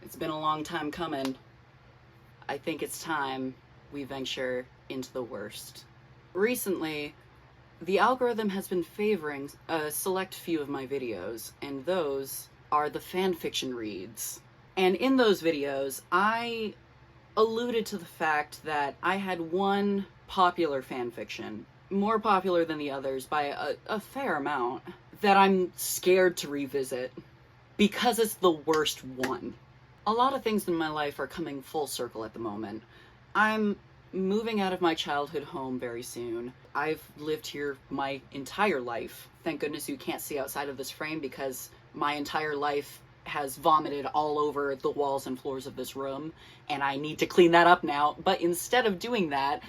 It's been a long time coming. I think it's time we venture into the worst. Recently, the algorithm has been favoring a select few of my videos, and those are the fanfiction reads. And in those videos, I alluded to the fact that I had one popular fanfiction, more popular than the others by a fair amount, that I'm scared to revisit because it's the worst one. A lot of things in my life are coming full circle at the moment. I'm moving out of my childhood home very soon. I've lived here my entire life. Thank goodness you can't see outside of this frame because my entire life has vomited all over the walls and floors of this room, and I need to clean that up now. But instead of doing that,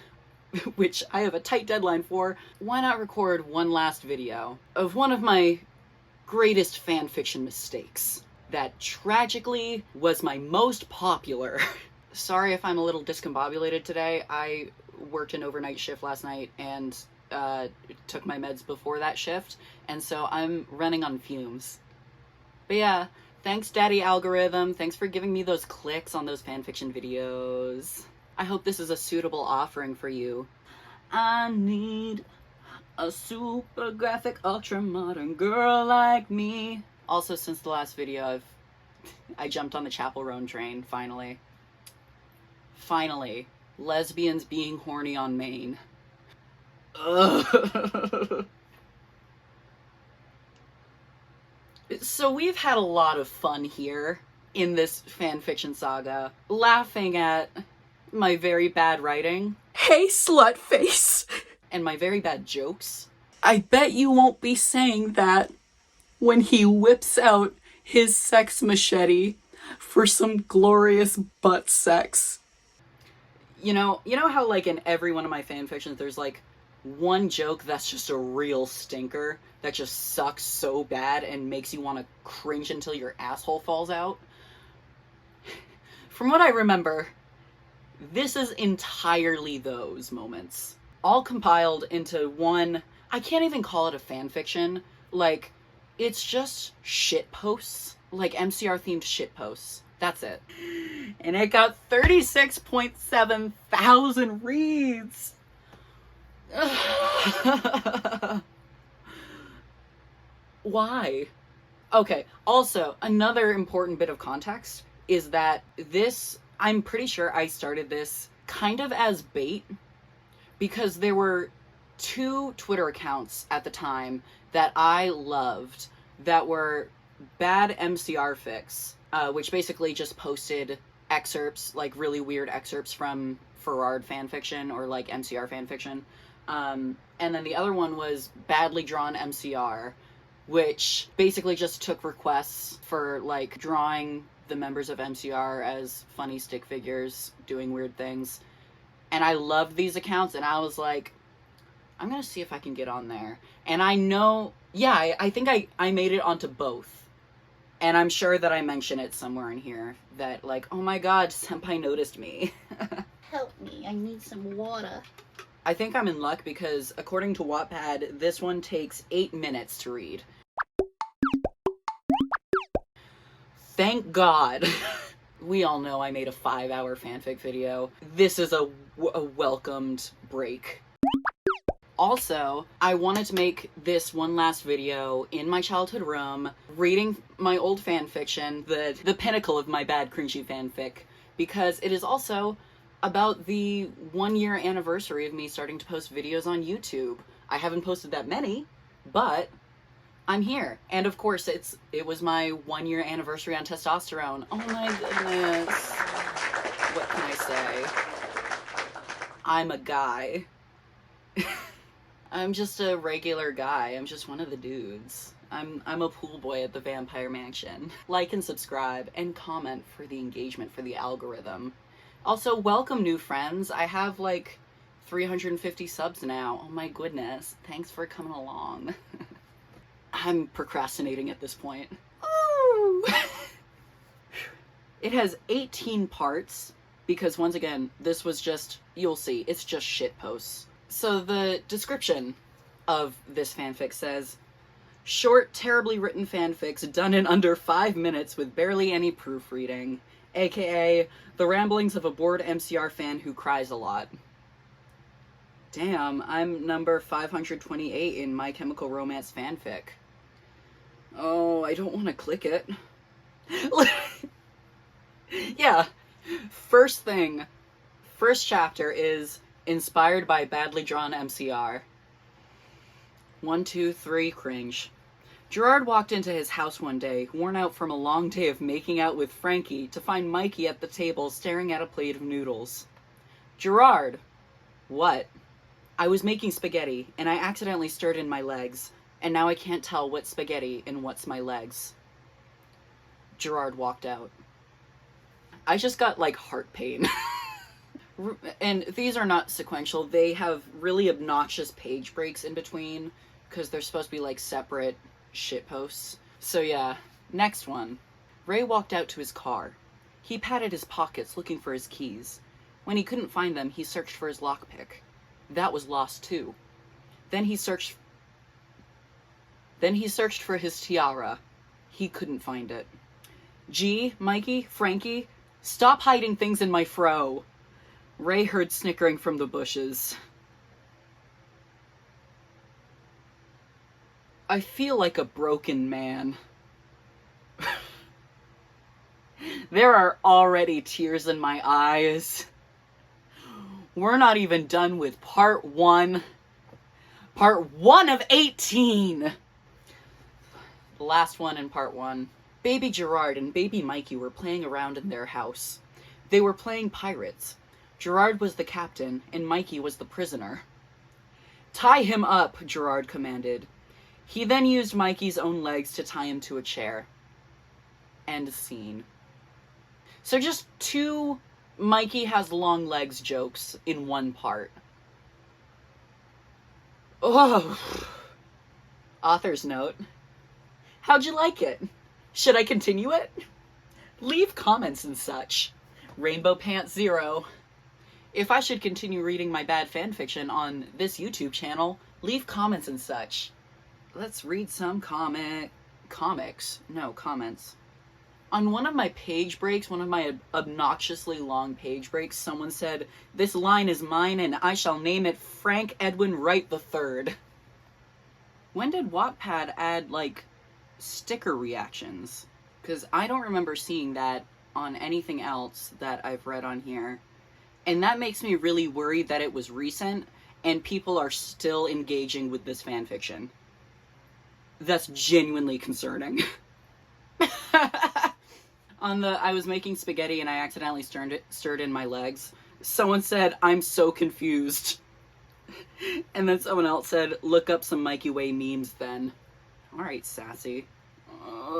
which I have a tight deadline for, why not record one last video of one of my greatest fanfiction mistakes that tragically was my most popular. Sorry if I'm a little discombobulated today. I worked an overnight shift last night and took my meds before that shift, and so I'm running on fumes. But yeah, thanks Daddy Algorithm, thanks for giving me those clicks on those fanfiction videos. I hope this is a suitable offering for you. I need a super graphic, ultra modern girl like me. Also, since the last video, I jumped on the Chappell Roan train, finally. Finally. Lesbians being horny on Maine. Ugh. So we've had a lot of fun here in this fanfiction saga, laughing at my very bad writing. Hey, slut face! And my very bad jokes. I bet you won't be saying that when he whips out his sex machete for some glorious butt sex. You know how like in every one of my fanfictions there's like one joke that's just a real stinker that just sucks so bad and makes you want to cringe until your asshole falls out? From what I remember, this is entirely those moments. All compiled into one, I can't even call it a fanfiction, like, it's just shit posts, like MCR themed shit posts. That's it. And it got 36.7 thousand reads. Why? Okay, also, another important bit of context is that this, I'm pretty sure I started this kind of as bait because there were two Twitter accounts at the time that I loved that were bad MCR fics, which basically just posted excerpts, like really weird excerpts from Farrard fanfiction or like MCR fanfiction. And then the other one was badly drawn MCR, which basically just took requests for like drawing the members of MCR as funny stick figures doing weird things. And I loved these accounts, and I was like, I'm gonna see if I can get on there. And I know, yeah, I think I made it onto both. And I'm sure that I mention it somewhere in here that like, oh my god, Senpai noticed me. Help me, I need some water. I think I'm in luck because according to Wattpad, this one takes 8 minutes to read. Thank God. We all know I made a 5-hour fanfic video. This is a welcomed break. Also, I wanted to make this one last video in my childhood room, reading my old fanfiction, the pinnacle of my bad cringy fanfic, because it is also about the 1-year anniversary of me starting to post videos on YouTube. I haven't posted that many, but I'm here. And of course, it was my 1-year anniversary on testosterone. Oh my goodness. What can I say? I'm a guy. I'm just a regular guy. I'm just one of the dudes. I'm a pool boy at the Vampire Mansion. Like and subscribe and comment for the engagement for the algorithm. Also, welcome new friends. I have like 350 subs now. Oh my goodness. Thanks for coming along. I'm procrastinating at this point. Ooh. It has 18 parts because once again, this was just, you'll see, it's just shit posts. So the description of this fanfic says, short, terribly written fanfics done in under 5 minutes with barely any proofreading. aka the ramblings of a bored MCR fan who cries a lot. Damn, I'm number 528 in My Chemical Romance fanfic. Oh, I don't want to click it. Yeah, first chapter is inspired by badly drawn MCR. 1, 2, 3, cringe. Gerard walked into his house one day, worn out from a long day of making out with Frankie, to find Mikey at the table staring at a plate of noodles. Gerard! What? I was making spaghetti, and I accidentally stirred in my legs, and now I can't tell what's spaghetti and what's my legs. Gerard walked out. I just got, like, heart pain. And these are not sequential. They have really obnoxious page breaks in between, because they're supposed to be, like, separate shitposts. So yeah, next one. Ray walked out to his car. He patted his pockets looking for his keys. When he couldn't find them, he searched for his lockpick. That was lost too. Then he searched for his tiara. He couldn't find it. Gee, Mikey, Frankie, stop hiding things in my fro. Ray heard snickering from the bushes. I feel like a broken man. There are already tears in my eyes. We're not even done with part 1. Part 1 of 18! The last one in part 1. Baby Gerard and baby Mikey were playing around in their house. They were playing pirates. Gerard was the captain, and Mikey was the prisoner. Tie him up, Gerard commanded. He then used Mikey's own legs to tie him to a chair. End scene. So just 2 Mikey has long legs jokes in one part. Oh. Author's note. How'd you like it? Should I continue it? Leave comments and such. Rainbow Pants 0. If I should continue reading my bad fanfiction on this YouTube channel, leave comments and such. Let's read some comments. On one of my page breaks, one of my obnoxiously long page breaks, someone said, "This line is mine and I shall name it Frank Edwin Wright III." When did Wattpad add, like, sticker reactions? Because I don't remember seeing that on anything else that I've read on here. And that makes me really worried that it was recent and people are still engaging with this fanfiction. That's genuinely concerning. I was making spaghetti and I accidentally stirred in my legs. Someone said, "I'm so confused." And then someone else said, "Look up some Mikey Way memes then." Alright, sassy. Oh.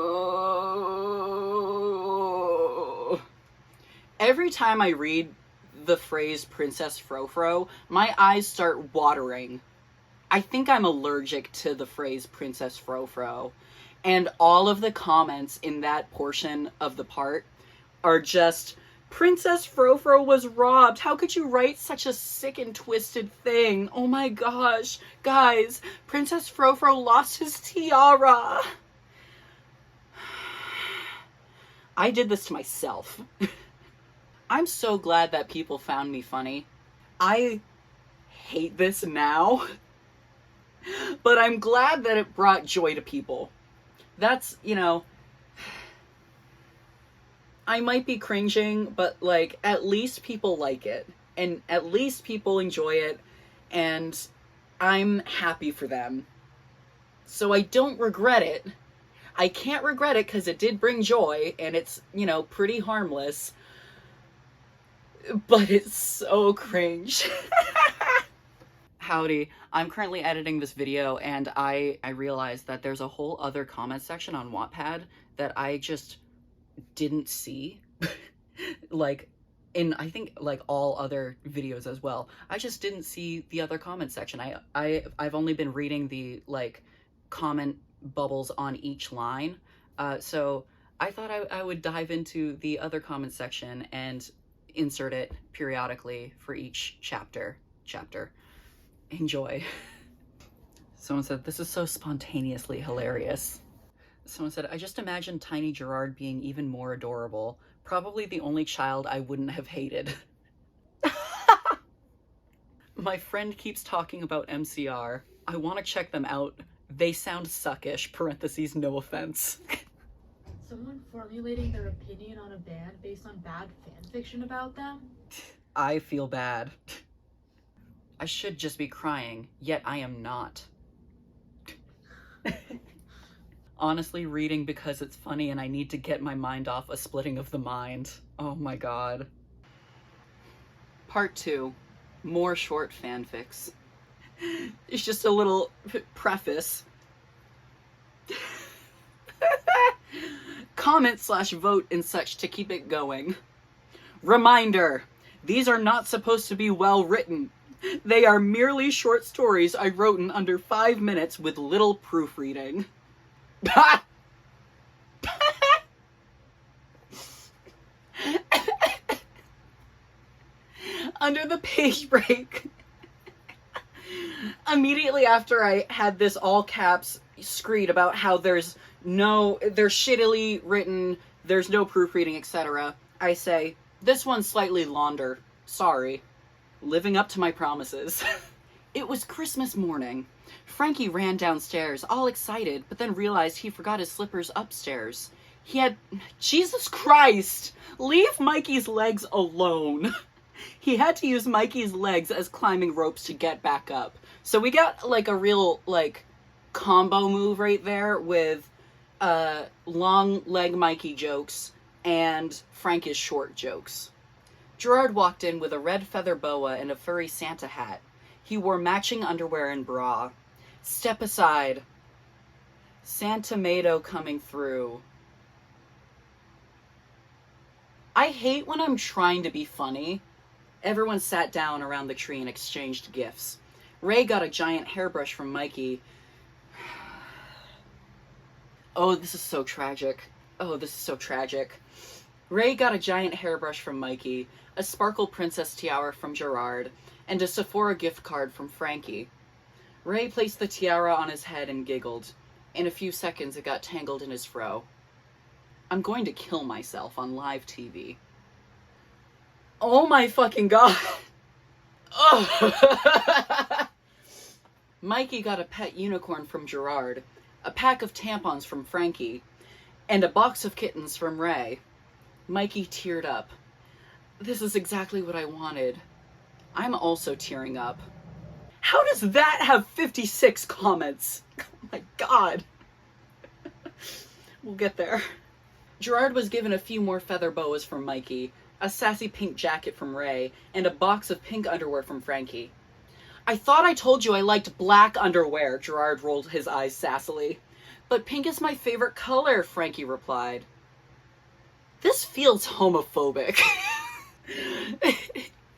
Every time I read the phrase Princess Frofro, my eyes start watering. I think I'm allergic to the phrase Princess Frofro. And all of the comments in that portion of the part are just, "Princess Frofro was robbed. How could you write such a sick and twisted thing? Oh my gosh. Guys, Princess Frofro lost his tiara." I did this to myself. I'm so glad that people found me funny. I hate this now. But I'm glad that it brought joy to people. That's, you know, I might be cringing, but, like, at least people like it. And at least people enjoy it. And I'm happy for them. So I don't regret it. I can't regret it because it did bring joy. And it's, you know, pretty harmless. But it's so cringe. Howdy, I'm currently editing this video and I realized that there's a whole other comment section on Wattpad that I just didn't see. Like, in, I think, like, all other videos as well. I just didn't see the other comment section. I've only been reading the, like, comment bubbles on each line. So I thought I would dive into the other comment section and insert it periodically for each chapter. Enjoy. Someone said, "This is so spontaneously hilarious." Someone said, "I just imagine tiny Gerard being even more adorable. Probably the only child I wouldn't have hated. My friend keeps talking about MCR. I want to check them out. They sound suckish, parentheses, no offense. Someone formulating their opinion on a band based on bad fanfiction about them? I feel bad. I should just be crying, yet I am not. Honestly, reading because it's funny and I need to get my mind off a splitting of the mind. Oh my god. Part 2. More short fanfics. It's just a little preface. Comment/vote and such to keep it going. Reminder, these are not supposed to be well written. They are merely short stories I wrote in under 5 minutes with little proofreading. Under the page break. Immediately after I had this all caps screed about how they're shittily written, there's no proofreading, etc., I say, this one's slightly launder. Sorry. Living up to my promises. It was Christmas morning. Frankie ran downstairs, all excited, but then realized he forgot his slippers upstairs. Jesus Christ! Leave Mikey's legs alone. He had to use Mikey's legs as climbing ropes to get back up. So we got, like, a real, like, combo move right there with, long leg Mikey jokes and Frankie's short jokes. Gerard walked in with a red feather boa and a furry Santa hat. He wore matching underwear and bra. Step aside. Santa-mato coming through. I hate when I'm trying to be funny. Everyone sat down around the tree and exchanged gifts. Ray got a giant hairbrush from Mikey. Oh, this is so tragic. Oh, this is so tragic. Ray got a giant hairbrush from Mikey, a sparkle princess tiara from Gerard, and a Sephora gift card from Frankie. Ray placed the tiara on his head and giggled. In a few seconds, it got tangled in his fro. I'm going to kill myself on live TV. Oh my fucking god. Oh. Mikey got a pet unicorn from Gerard, a pack of tampons from Frankie, and a box of kittens from Ray. Mikey teared up. This is exactly what I wanted. I'm also tearing up. How does that have 56 comments? Oh my god. We'll get there. Gerard was given a few more feather boas from Mikey, a sassy pink jacket from Ray, and a box of pink underwear from Frankie. I thought I told you I liked black underwear, Gerard rolled his eyes sassily. But pink is my favorite color, Frankie replied. This feels homophobic.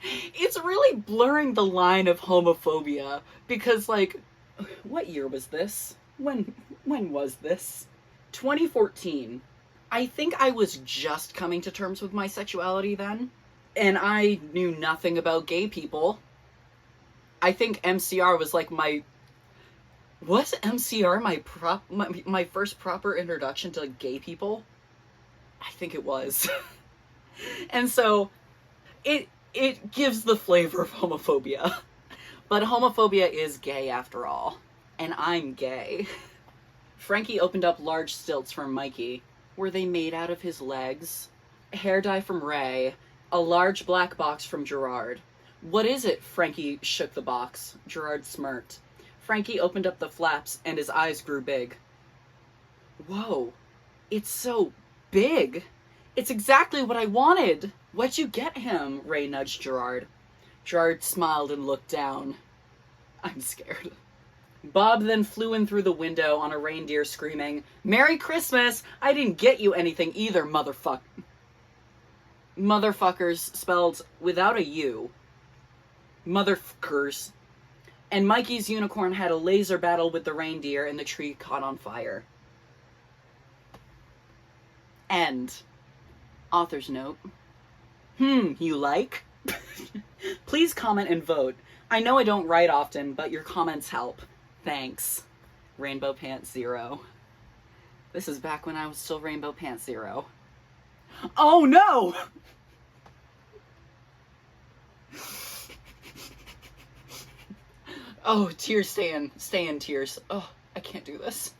It's really blurring the line of homophobia, because, like, what year was this? When was this? 2014. I think I was just coming to terms with my sexuality then, and I knew nothing about gay people. I think MCR was like was MCR my first proper introduction to gay people? I think it was. And so it gives the flavor of homophobia. But homophobia is gay after all. And I'm gay. Frankie opened up large stilts from Mikey. Were they made out of his legs? Hair dye from Ray. A large black box from Gerard. What is it? Frankie shook the box. Gerard smirked. Frankie opened up the flaps and his eyes grew big. Whoa. It's so big. It's exactly what I wanted. What'd you get him? Ray nudged Gerard. Gerard smiled and looked down. I'm scared. Bob then flew in through the window on a reindeer screaming, Merry Christmas! I didn't get you anything either, Motherfuckers spelled without a U. Motherfuckers. And Mikey's unicorn had a laser battle with the reindeer and the tree caught on fire. End. Author's note. You like? Please comment and vote. I know I don't write often, but your comments help. Thanks. Rainbow Pants Zero. This is back when I was still Rainbow Pants Zero. Oh no! Oh, tears stay in tears. Oh, I can't do this.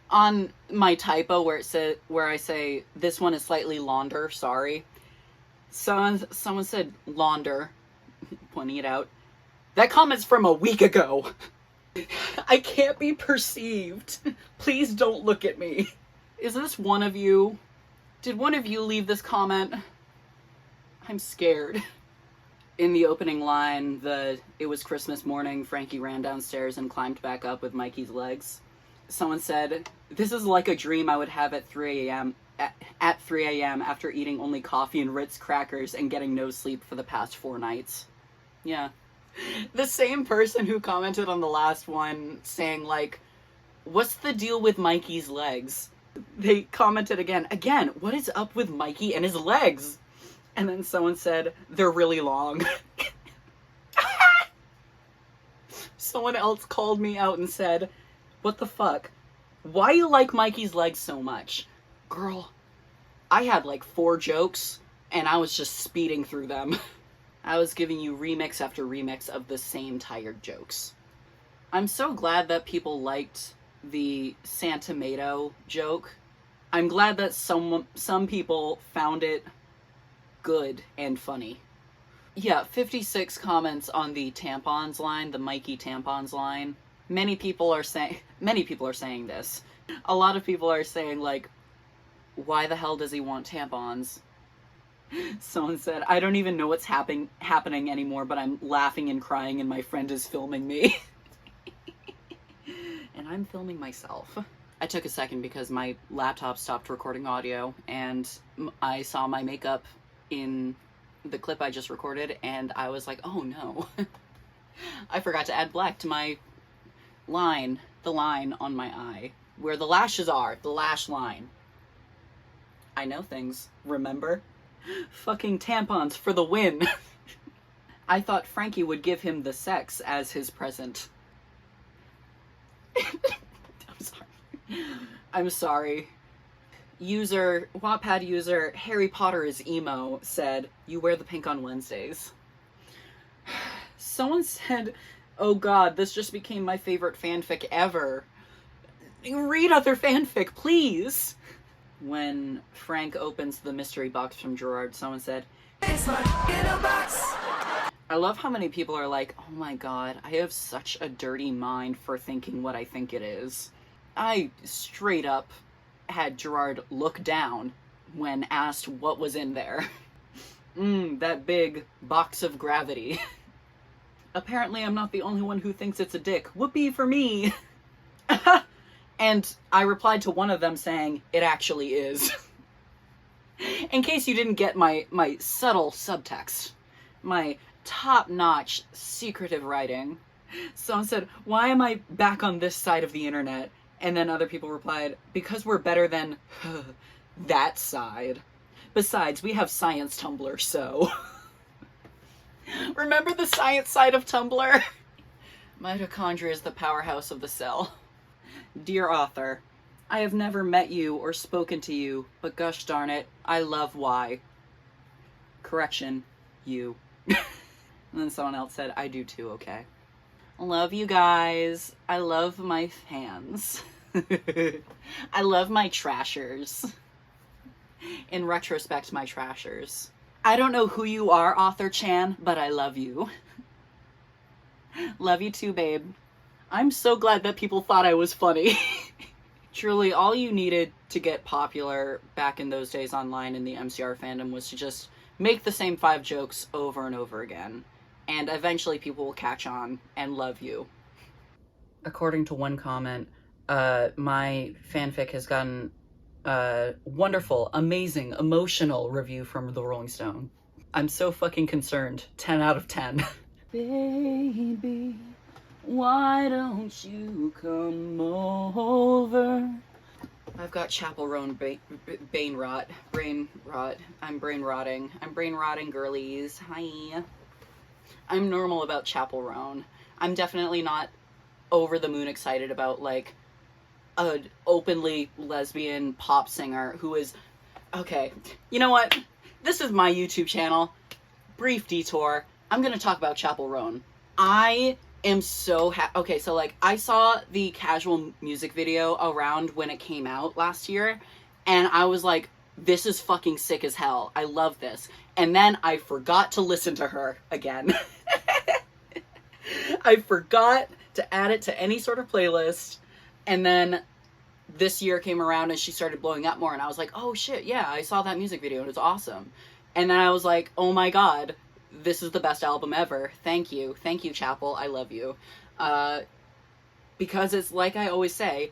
On my typo where I say this one is slightly launder, sorry. Someone said launder, pointing it out. That comment's from a week ago. I can't be perceived. Please don't look at me. Is this one of you? Did one of you leave this comment? I'm scared. In the opening line, it was Christmas morning, Frankie ran downstairs and climbed back up with Mikey's legs. Someone said, this is like a dream I would have at 3 a.m. At 3 a.m. after eating only coffee and Ritz crackers and getting no sleep for the past 4 nights. Yeah. The same person who commented on the last one saying, like, what's the deal with Mikey's legs? They commented again, what is up with Mikey and his legs? And then someone said, they're really long. Someone else called me out and said, what the fuck? Why you like Mikey's legs so much? Girl, I had like 4 jokes, and I was just speeding through them. I was giving you remix after remix of the same tired jokes. I'm so glad that people liked the Santa-mato joke. I'm glad that some people found it good and funny. Yeah, 56 comments on the tampons line, the Mikey tampons line. Many people are saying this. A lot of people are saying, like, why the hell does he want tampons? Someone said, I don't even know what's happening anymore, but I'm laughing and crying and my friend is filming me. And I'm filming myself. I took a second because my laptop stopped recording audio and I saw my makeup in the clip I just recorded and I was like, oh no. I forgot to add black to my line, the line on my eye, where the lashes are, the lash line. I know things, remember? Fucking tampons for the win. I thought Frankie would give him the sex as his present. I'm sorry. Wattpad user Harry Potter is emo said, you wear the pink on Wednesdays. Someone said, oh god, this just became my favorite fanfic ever. Read other fanfic, please. When Frank opens the mystery box from Gerard, someone said, it's my box. I love how many people are like, oh my god, I have such a dirty mind for thinking what I think it is. I straight up had Gerard look down when asked what was in there. That big box of gravity. Apparently I'm not the only one who thinks it's a dick. Whoopee for me! And I replied to one of them saying, it actually is. In case you didn't get my subtle subtext. My top-notch secretive writing. Someone said, why am I back on this side of the internet? And then other people replied, because we're better than that side. Besides, we have science Tumblr, so... Remember the science side of Tumblr? Mitochondria is the powerhouse of the cell. Dear author, I have never met you or spoken to you, but gosh darn it, I love Y. Correction, you. And then someone else said, I do too, okay. Love you guys. I love my fans. I love my trashers. In retrospect, my trashers. I don't know who you are, Author Chan, but I love you. Love you too, babe. I'm so glad that people thought I was funny. Truly, all you needed to get popular back in those days online in the MCR fandom was to just make the same 5 jokes over and over again. And eventually people will catch on and love you. According to one comment, my fanfic has gotten a wonderful, amazing, emotional review from the Rolling Stone. I'm so fucking concerned. 10 out of 10. Baby, why don't you come over? I've got chapel roan brain rot. I'm brain rotting. I'm brain rotting, girlies. Hi. I'm normal about chapel roan. I'm definitely not over the moon excited about, like, an openly lesbian pop singer who is Okay, you know what? This is my YouTube channel. Brief detour. I'm gonna talk about Chappell Roan. I am so okay, so like I saw the casual music video around when it came out last year, and I was like, this is fucking sick as hell. I love this. And then I forgot to listen to her again. I forgot to add it to any sort of playlist. And then this year came around and she started blowing up more, and I was like, oh shit, yeah, I saw that music video and it was awesome. And then I was like, oh my god, this is the best album ever. Thank you, Chappell, I love you. Because it's like I always say,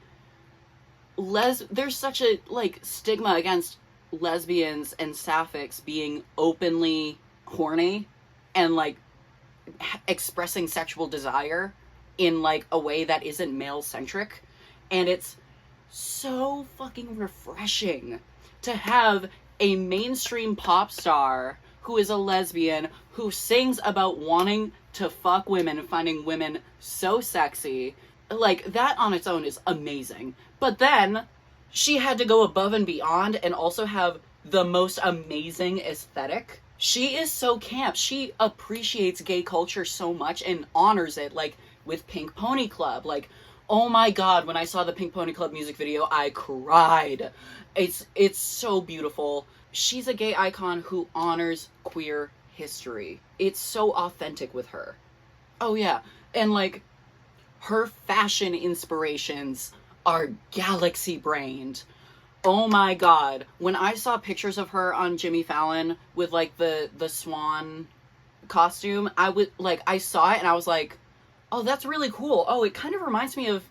there's such a like stigma against lesbians and sapphics being openly horny and like expressing sexual desire in like a way that isn't male centric, and it's so fucking refreshing to have a mainstream pop star who is a lesbian who sings about wanting to fuck women and finding women so sexy. Like, that on its own is amazing. But then she had to go above and beyond and also have the most amazing aesthetic. She is so camp. She appreciates gay culture so much and honors it, like with Pink Pony Club. Like, oh my god, when I saw the Pink Pony Club music video, I cried. It's so beautiful. She's a gay icon who honors queer history. It's so authentic with her. Oh yeah, and like, her fashion inspirations are galaxy-brained. Oh my god, when I saw pictures of her on Jimmy Fallon with like the swan costume, I saw it and I was like, oh, that's really cool. Oh, it kind of reminds me of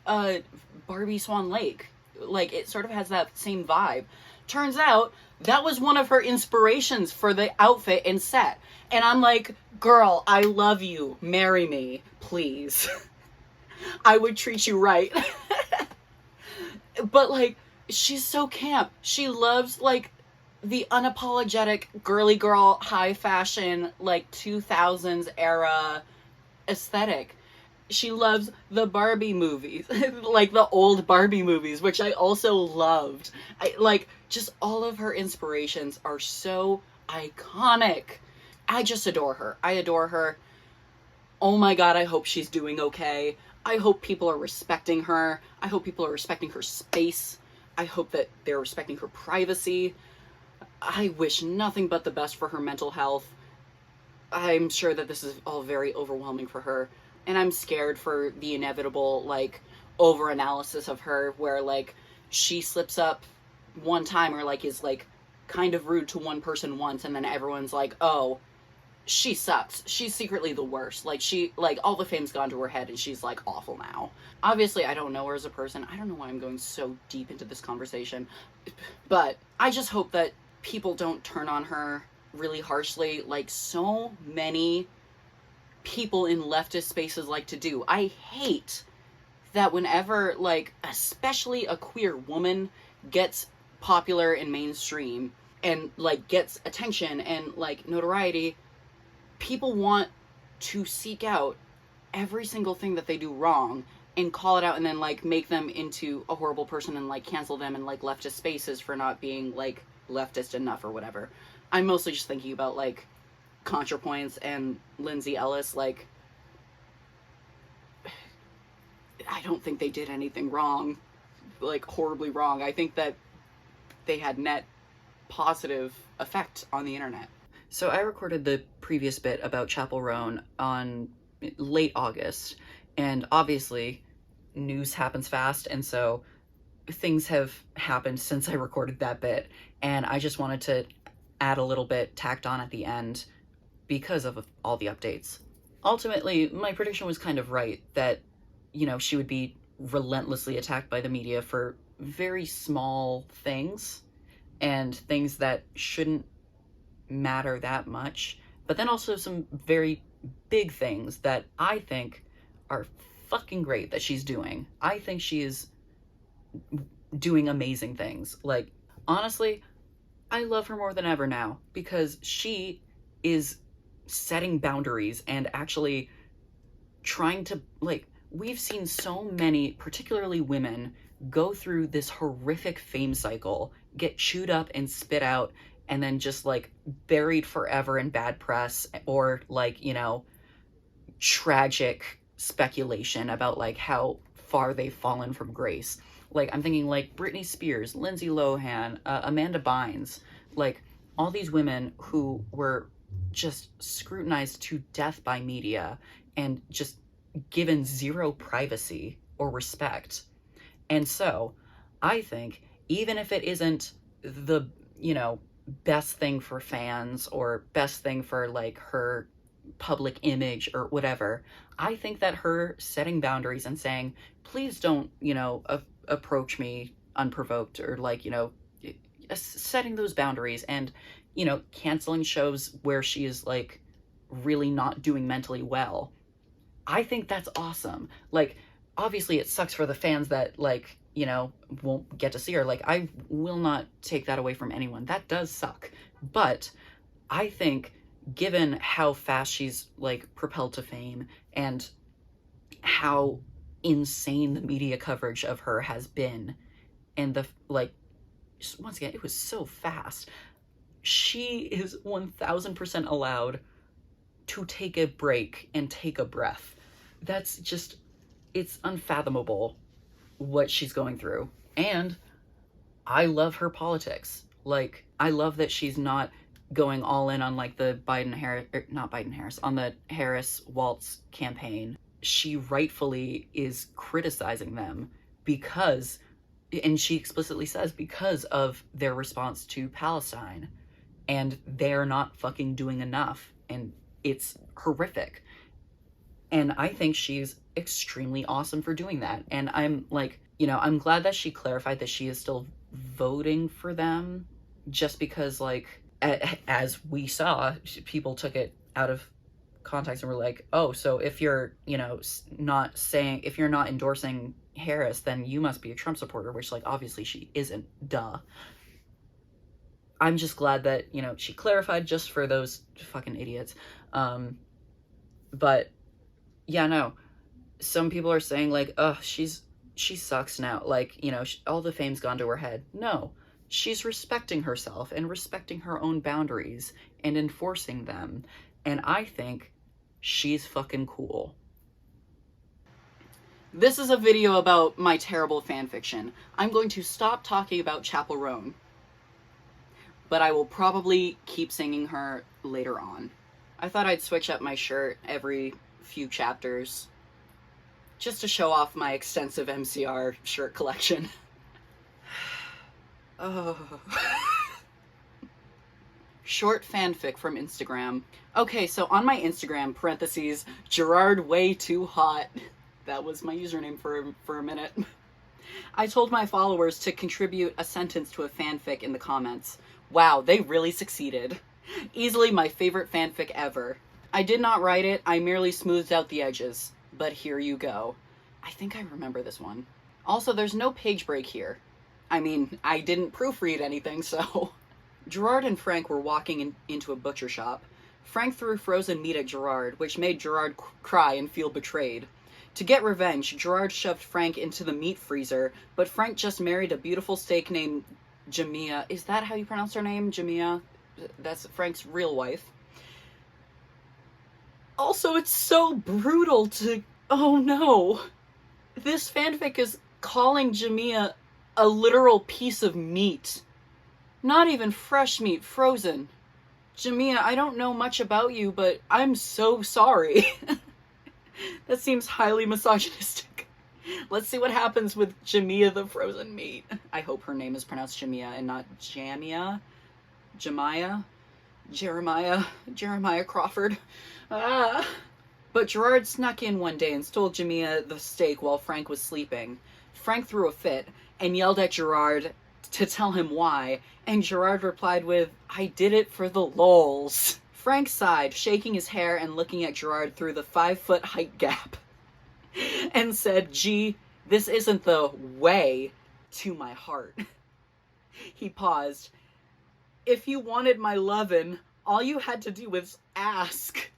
Barbie Swan Lake. Like, it sort of has that same vibe. Turns out that was one of her inspirations for the outfit and set. And I'm like, girl, I love you. Marry me, please. I would treat you right. But like, she's so camp. She loves like the unapologetic girly girl, high fashion, like 2000s era aesthetic. She loves the Barbie movies, like the old Barbie movies, which I also loved. Just all of her inspirations are so iconic. I just adore her. I adore her. Oh my god, I hope she's doing okay. I hope people are respecting her. I hope people are respecting her space. I hope that they're respecting her privacy. I wish nothing but the best for her mental health. I'm sure that this is all very overwhelming for her. And I'm scared for the inevitable, like, over-analysis of her where, like, she slips up one time or, like, is, like, kind of rude to one person once and then everyone's like, oh, she sucks. She's secretly the worst. Like, all the fame's gone to her head and she's, like, awful now. Obviously, I don't know her as a person. I don't know why I'm going so deep into this conversation. But I just hope that people don't turn on her really harshly like so many people in leftist spaces like to do. I hate that whenever, like, especially a queer woman gets popular and mainstream and, like, gets attention and, like, notoriety, people want to seek out every single thing that they do wrong and call it out and then, like, make them into a horrible person and, like, cancel them in, like, leftist spaces for not being, like, leftist enough or whatever. I'm mostly just thinking about, like, ContraPoints and Lindsay Ellis. Like, I don't think they did anything wrong, like, horribly wrong. I think that they had net positive effect on the internet. So I recorded the previous bit about Chappell Roan on late August, and obviously news happens fast, and so things have happened since I recorded that bit, and I just wanted to add a little bit tacked on at the end because of all the updates. Ultimately, my prediction was kind of right, that, you know, she would be relentlessly attacked by the media for very small things, and things that shouldn't matter that much, but then also some very big things that I think are fucking great that she's doing. I think she is doing amazing things. Like, honestly, I love her more than ever now, because she is setting boundaries and actually trying to, like, we've seen so many, particularly women, go through this horrific fame cycle, get chewed up and spit out, and then just like buried forever in bad press, or like, you know, tragic speculation about like how far they've fallen from grace. Like, I'm thinking like Britney Spears, Lindsay Lohan, Amanda Bynes, like all these women who were just scrutinized to death by media and just given zero privacy or respect. And so I think even if it isn't the, you know, best thing for fans or best thing for like her public image or whatever, I think that her setting boundaries and saying, please don't, you know, approach me unprovoked, or like, you know, setting those boundaries and, you know, canceling shows where she is like really not doing mentally well, I think that's awesome. Like, obviously it sucks for the fans that like, you know, won't get to see her. Like, I will not take that away from anyone. That does suck. But I think given how fast she's like propelled to fame and how insane the media coverage of her has been, and the like, just once again, it was so fast. She is 1000% allowed to take a break and take a breath. That's just, it's unfathomable what she's going through. And I love her politics. Like, I love that she's not going all in on like the on the Harris-Walz campaign. She rightfully is criticizing them because, and she explicitly says, because of their response to Palestine, and they're not fucking doing enough, and it's horrific. And I think she's extremely awesome for doing that. And I'm like, you know, I'm glad that she clarified that she is still voting for them, just because like, as we saw, people took it out of context and were like, oh, so if you're, you know, if you're not endorsing Harris, then you must be a Trump supporter, which like obviously she isn't, duh. I'm just glad that, you know, she clarified just for those fucking idiots. But yeah, no, some people are saying like, oh, she sucks now, like, you know, all the fame's gone to her head. No, she's respecting herself and respecting her own boundaries and enforcing them, and I think she's fucking cool. This is a video about my terrible fanfiction. I'm going to stop talking about Chappell Roan, but I will probably keep singing her later on. I thought I'd switch up my shirt every few chapters just to show off my extensive MCR shirt collection. Oh. Short fanfic from Instagram. Okay, so on my Instagram, parentheses, Gerard way too hot. That was my username for a minute. I told my followers to contribute a sentence to a fanfic in the comments. Wow, they really succeeded. Easily my favorite fanfic ever. I did not write it, I merely smoothed out the edges. But here you go. I think I remember this one. Also, there's no page break here. I mean, I didn't proofread anything, so... Gerard and Frank were walking into a butcher shop. Frank threw frozen meat at Gerard, which made Gerard cry and feel betrayed. To get revenge, Gerard shoved Frank into the meat freezer, but Frank just married a beautiful steak named Jamia. Is that how you pronounce her name? Jamia? That's Frank's real wife. Also, it's so brutal to... Oh no. This fanfic is calling Jamia a literal piece of meat. Not even fresh meat, frozen. Jamia, I don't know much about you, but I'm so sorry. That seems highly misogynistic. Let's see what happens with Jamia the frozen meat. I hope her name is pronounced Jamia and not Jamia. Jeremiah Crawford. Ah. But Gerard snuck in one day and stole Jamia the steak while Frank was sleeping. Frank threw a fit and yelled at Gerard to tell him why, and Gerard replied with, I did it for the lols. Frank sighed, shaking his hair and looking at Gerard through the 5-foot height gap, and said, gee, this isn't the way to my heart. He paused. If you wanted my lovin', all you had to do was ask.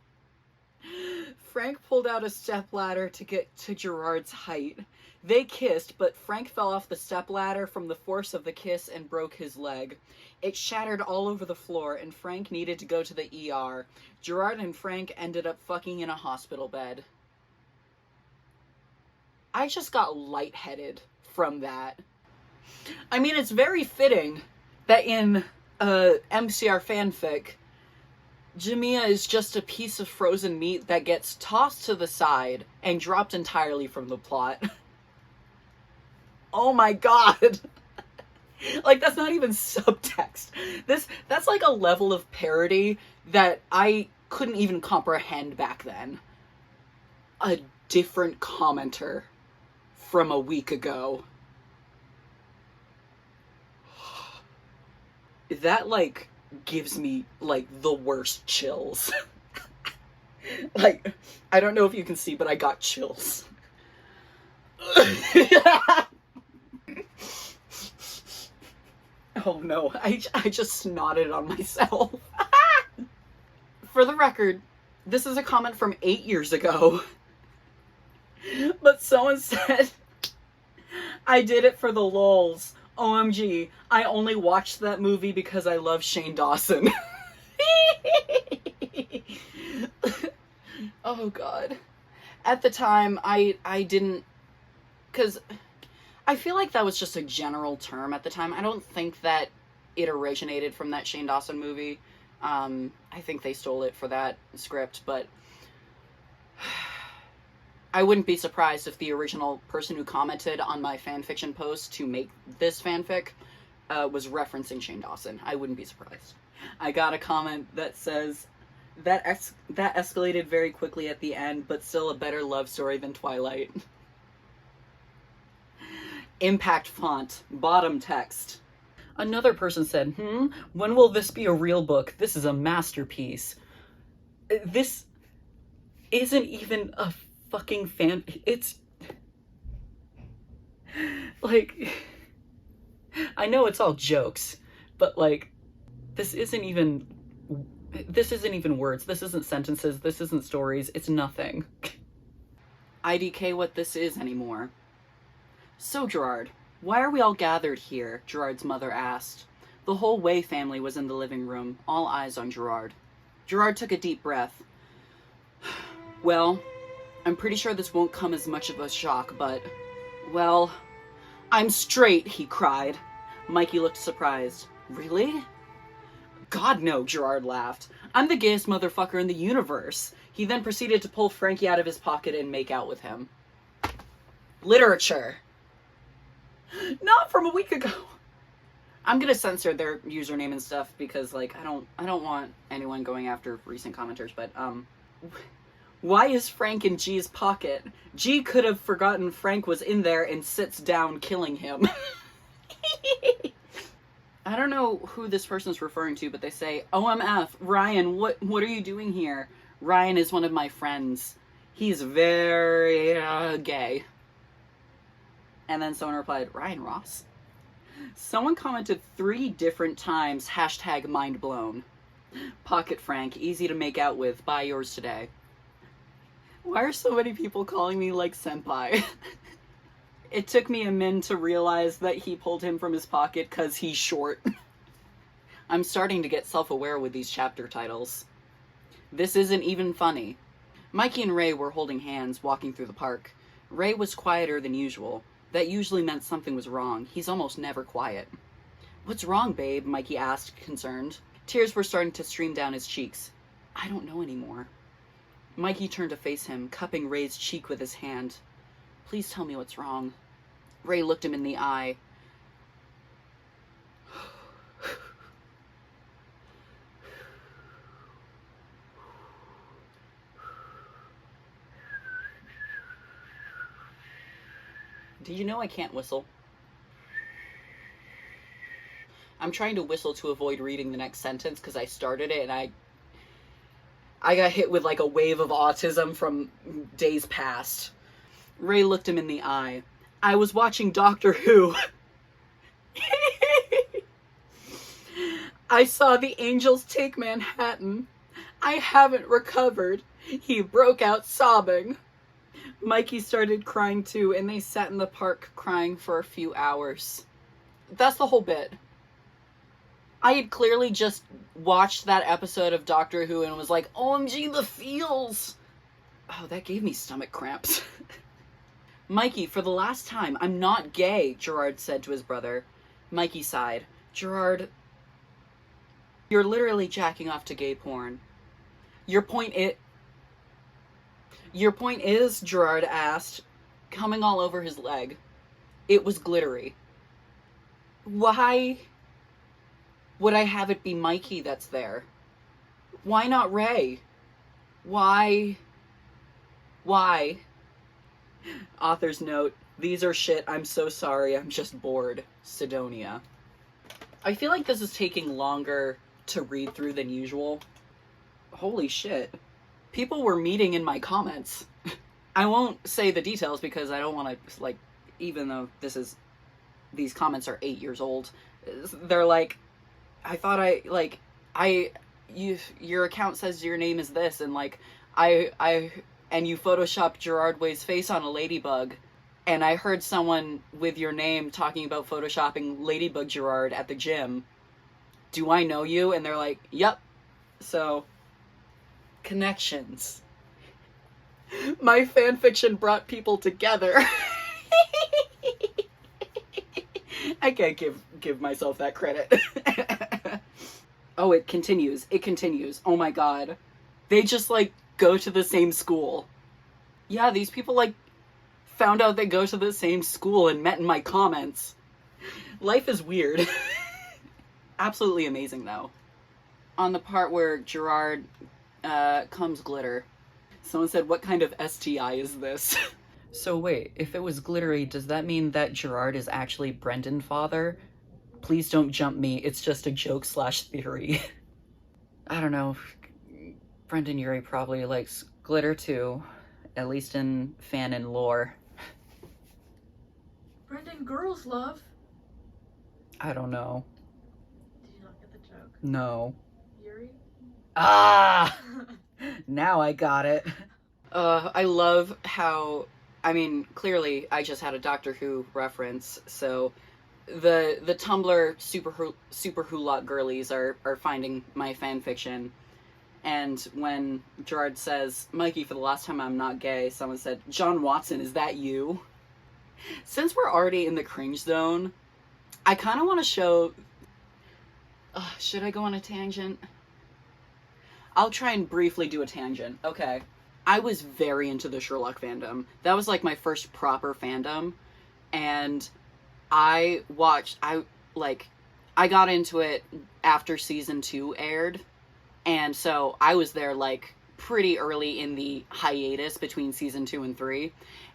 Frank pulled out a stepladder to get to Gerard's height. They kissed, but Frank fell off the stepladder from the force of the kiss and broke his leg. It shattered all over the floor, and Frank needed to go to the ER. Gerard and Frank ended up fucking in a hospital bed. I just got lightheaded from that. I mean, it's very fitting that in MCR fanfic, Jamia is just a piece of frozen meat that gets tossed to the side and dropped entirely from the plot. Oh my god! Like, that's not even subtext. That's like a level of parody that I couldn't even comprehend back then. A different commenter from a week ago. That, like, gives me, like, the worst chills. Like, I don't know if you can see, but I got chills. Oh no, I just snotted on myself. For the record, this is a comment from 8 years ago. But someone said, I did it for the lols. OMG, I only watched that movie because I love Shane Dawson. Oh god. At the time, I didn't... Because I feel like that was just a general term at the time. I don't think that it originated from that Shane Dawson movie. I think they stole it for that script, but... I wouldn't be surprised if the original person who commented on my fanfiction post to make this fanfic was referencing Shane Dawson. I wouldn't be surprised. I got a comment that says, that escalated very quickly at the end, but still a better love story than Twilight. Impact font, bottom text. Another person said, when will this be a real book? This is a masterpiece. This isn't even a fucking fan. It's like, I know it's all jokes, but like, this isn't even words. This isn't sentences. This isn't stories. It's nothing. IDK what this is anymore. So Gerard, why are we all gathered here? Gerard's mother asked. The whole Way family was in the living room, all eyes on Gerard. Gerard took a deep breath. Well, I'm pretty sure this won't come as much of a shock, but... Well, I'm straight, he cried. Mikey looked surprised. Really? God no, Gerard laughed. I'm the gayest motherfucker in the universe. He then proceeded to pull Frankie out of his pocket and make out with him. Literature. Not from a week ago. I'm gonna censor their username and stuff because, like, I don't want anyone going after recent commenters, but, why is Frank in G's pocket? G could have forgotten Frank was in there and sits down, killing him. I don't know who this person's referring to, but they say, OMF, Ryan, what are you doing here? Ryan is one of my friends. He's very, gay. And then someone replied, Ryan Ross? Someone commented 3 different times, hashtag mind blown. Pocket Frank, easy to make out with, buy yours today. Why are so many people calling me like senpai? It took me a min to realize that he pulled him from his pocket because he's short. I'm starting to get self-aware with these chapter titles. This isn't even funny. Mikey and Ray were holding hands, walking through the park. Ray was quieter than usual. That usually meant something was wrong. He's almost never quiet. What's wrong, babe? Mikey asked, concerned. Tears were starting to stream down his cheeks. I don't know anymore. Mikey turned to face him, cupping Ray's cheek with his hand. Please tell me what's wrong. Ray looked him in the eye. Did you know I can't whistle? I'm trying to whistle to avoid reading the next sentence because I started it and I got hit with like a wave of autism from days past. Ray looked him in the eye. I was watching Doctor Who. I saw the angels take Manhattan. I haven't recovered. He broke out sobbing. Mikey started crying too, and they sat in the park crying for a few hours. That's the whole bit. I had clearly just watched that episode of Doctor Who and was like, OMG, the feels! Oh, that gave me stomach cramps. Mikey, for the last time, I'm not gay, Gerard said to his brother. Mikey sighed. Gerard, you're literally jacking off to gay porn. Your point is, Gerard asked, coming all over his leg. It was glittery. Why would I have it be Mikey that's there? Why not Ray? Why? Author's note, these are shit, I'm so sorry, I'm just bored. Sidonia. I feel like this is taking longer to read through than usual. Holy shit. People were meeting in my comments. I won't say the details because I don't want to, like, even though these comments are 8 years old, they're like, your account says your name is this, and like, and you photoshopped Gerard Way's face on a ladybug, and I heard someone with your name talking about photoshopping Ladybug Gerard at the gym. Do I know you? And they're like, yep. So, connections. My fanfiction brought people together. I can't give myself that credit. Oh, it continues. It continues. Oh my god. They just, like, go to the same school. Yeah, these people, like, found out they go to the same school and met in my comments. Life is weird. Absolutely amazing, though. On the part where Gerard comes glitter, someone said, what kind of STI is this? So wait, if it was glittery, does that mean that Gerard is actually Brendan father? Please don't jump me, it's just a joke/theory. I don't know. Brendan Urie probably likes glitter too, at least in fan and lore. Brendan girls love. I don't know. Did you not get the joke? No. Yuri? Ah! Now I got it. I love how, I mean, clearly I just had a Doctor Who reference, so the Tumblr super Who-lot girlies are finding my fanfiction. And when Gerard says, Mikey, for the last time I'm not gay, someone said, John Watson, is that you? Since we're already in the cringe zone, I kind of want to show... should I go on a tangent? I'll try and briefly do a tangent. Okay. I was very into the Sherlock fandom. That was like my first proper fandom. And I got into it after season 2 aired. And so I was there like pretty early in the hiatus between season 2 and 3.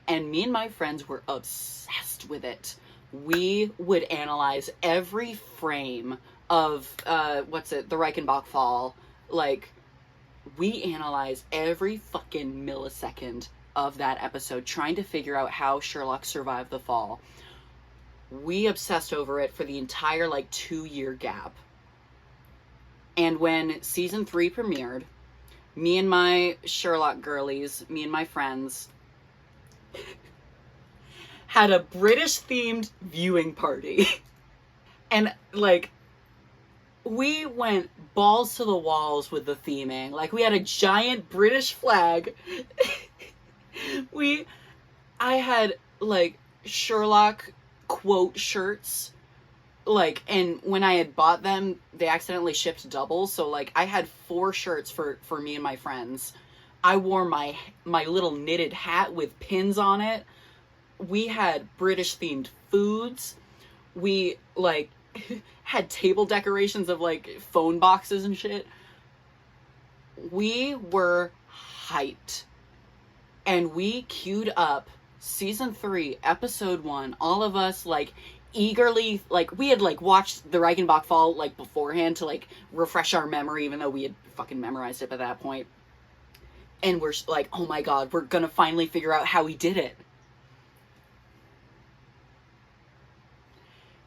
And me and my friends were obsessed with it. We would analyze every frame of, the Reichenbach Fall. Like, we analyzed every fucking millisecond of that episode, trying to figure out how Sherlock survived the fall. We obsessed over it for the entire, 2-year gap. And when season 3 premiered, me and my Sherlock girlies, me and my friends, had a British-themed viewing party. And, we went balls to the walls with the theming. We had a giant British flag. I had, Sherlock quote shirts. And when I had bought them, they accidentally shipped double. So, I had 4 shirts for me and my friends. I wore my little knitted hat with pins on it. We had British-themed foods. We, had table decorations of, phone boxes and shit. We were hyped. And we queued up season 3, episode 1. All of us, eagerly, we had, watched the Reichenbach Fall, beforehand to, refresh our memory, even though we had fucking memorized it by that point. And we're, oh my god, we're gonna finally figure out how he did it.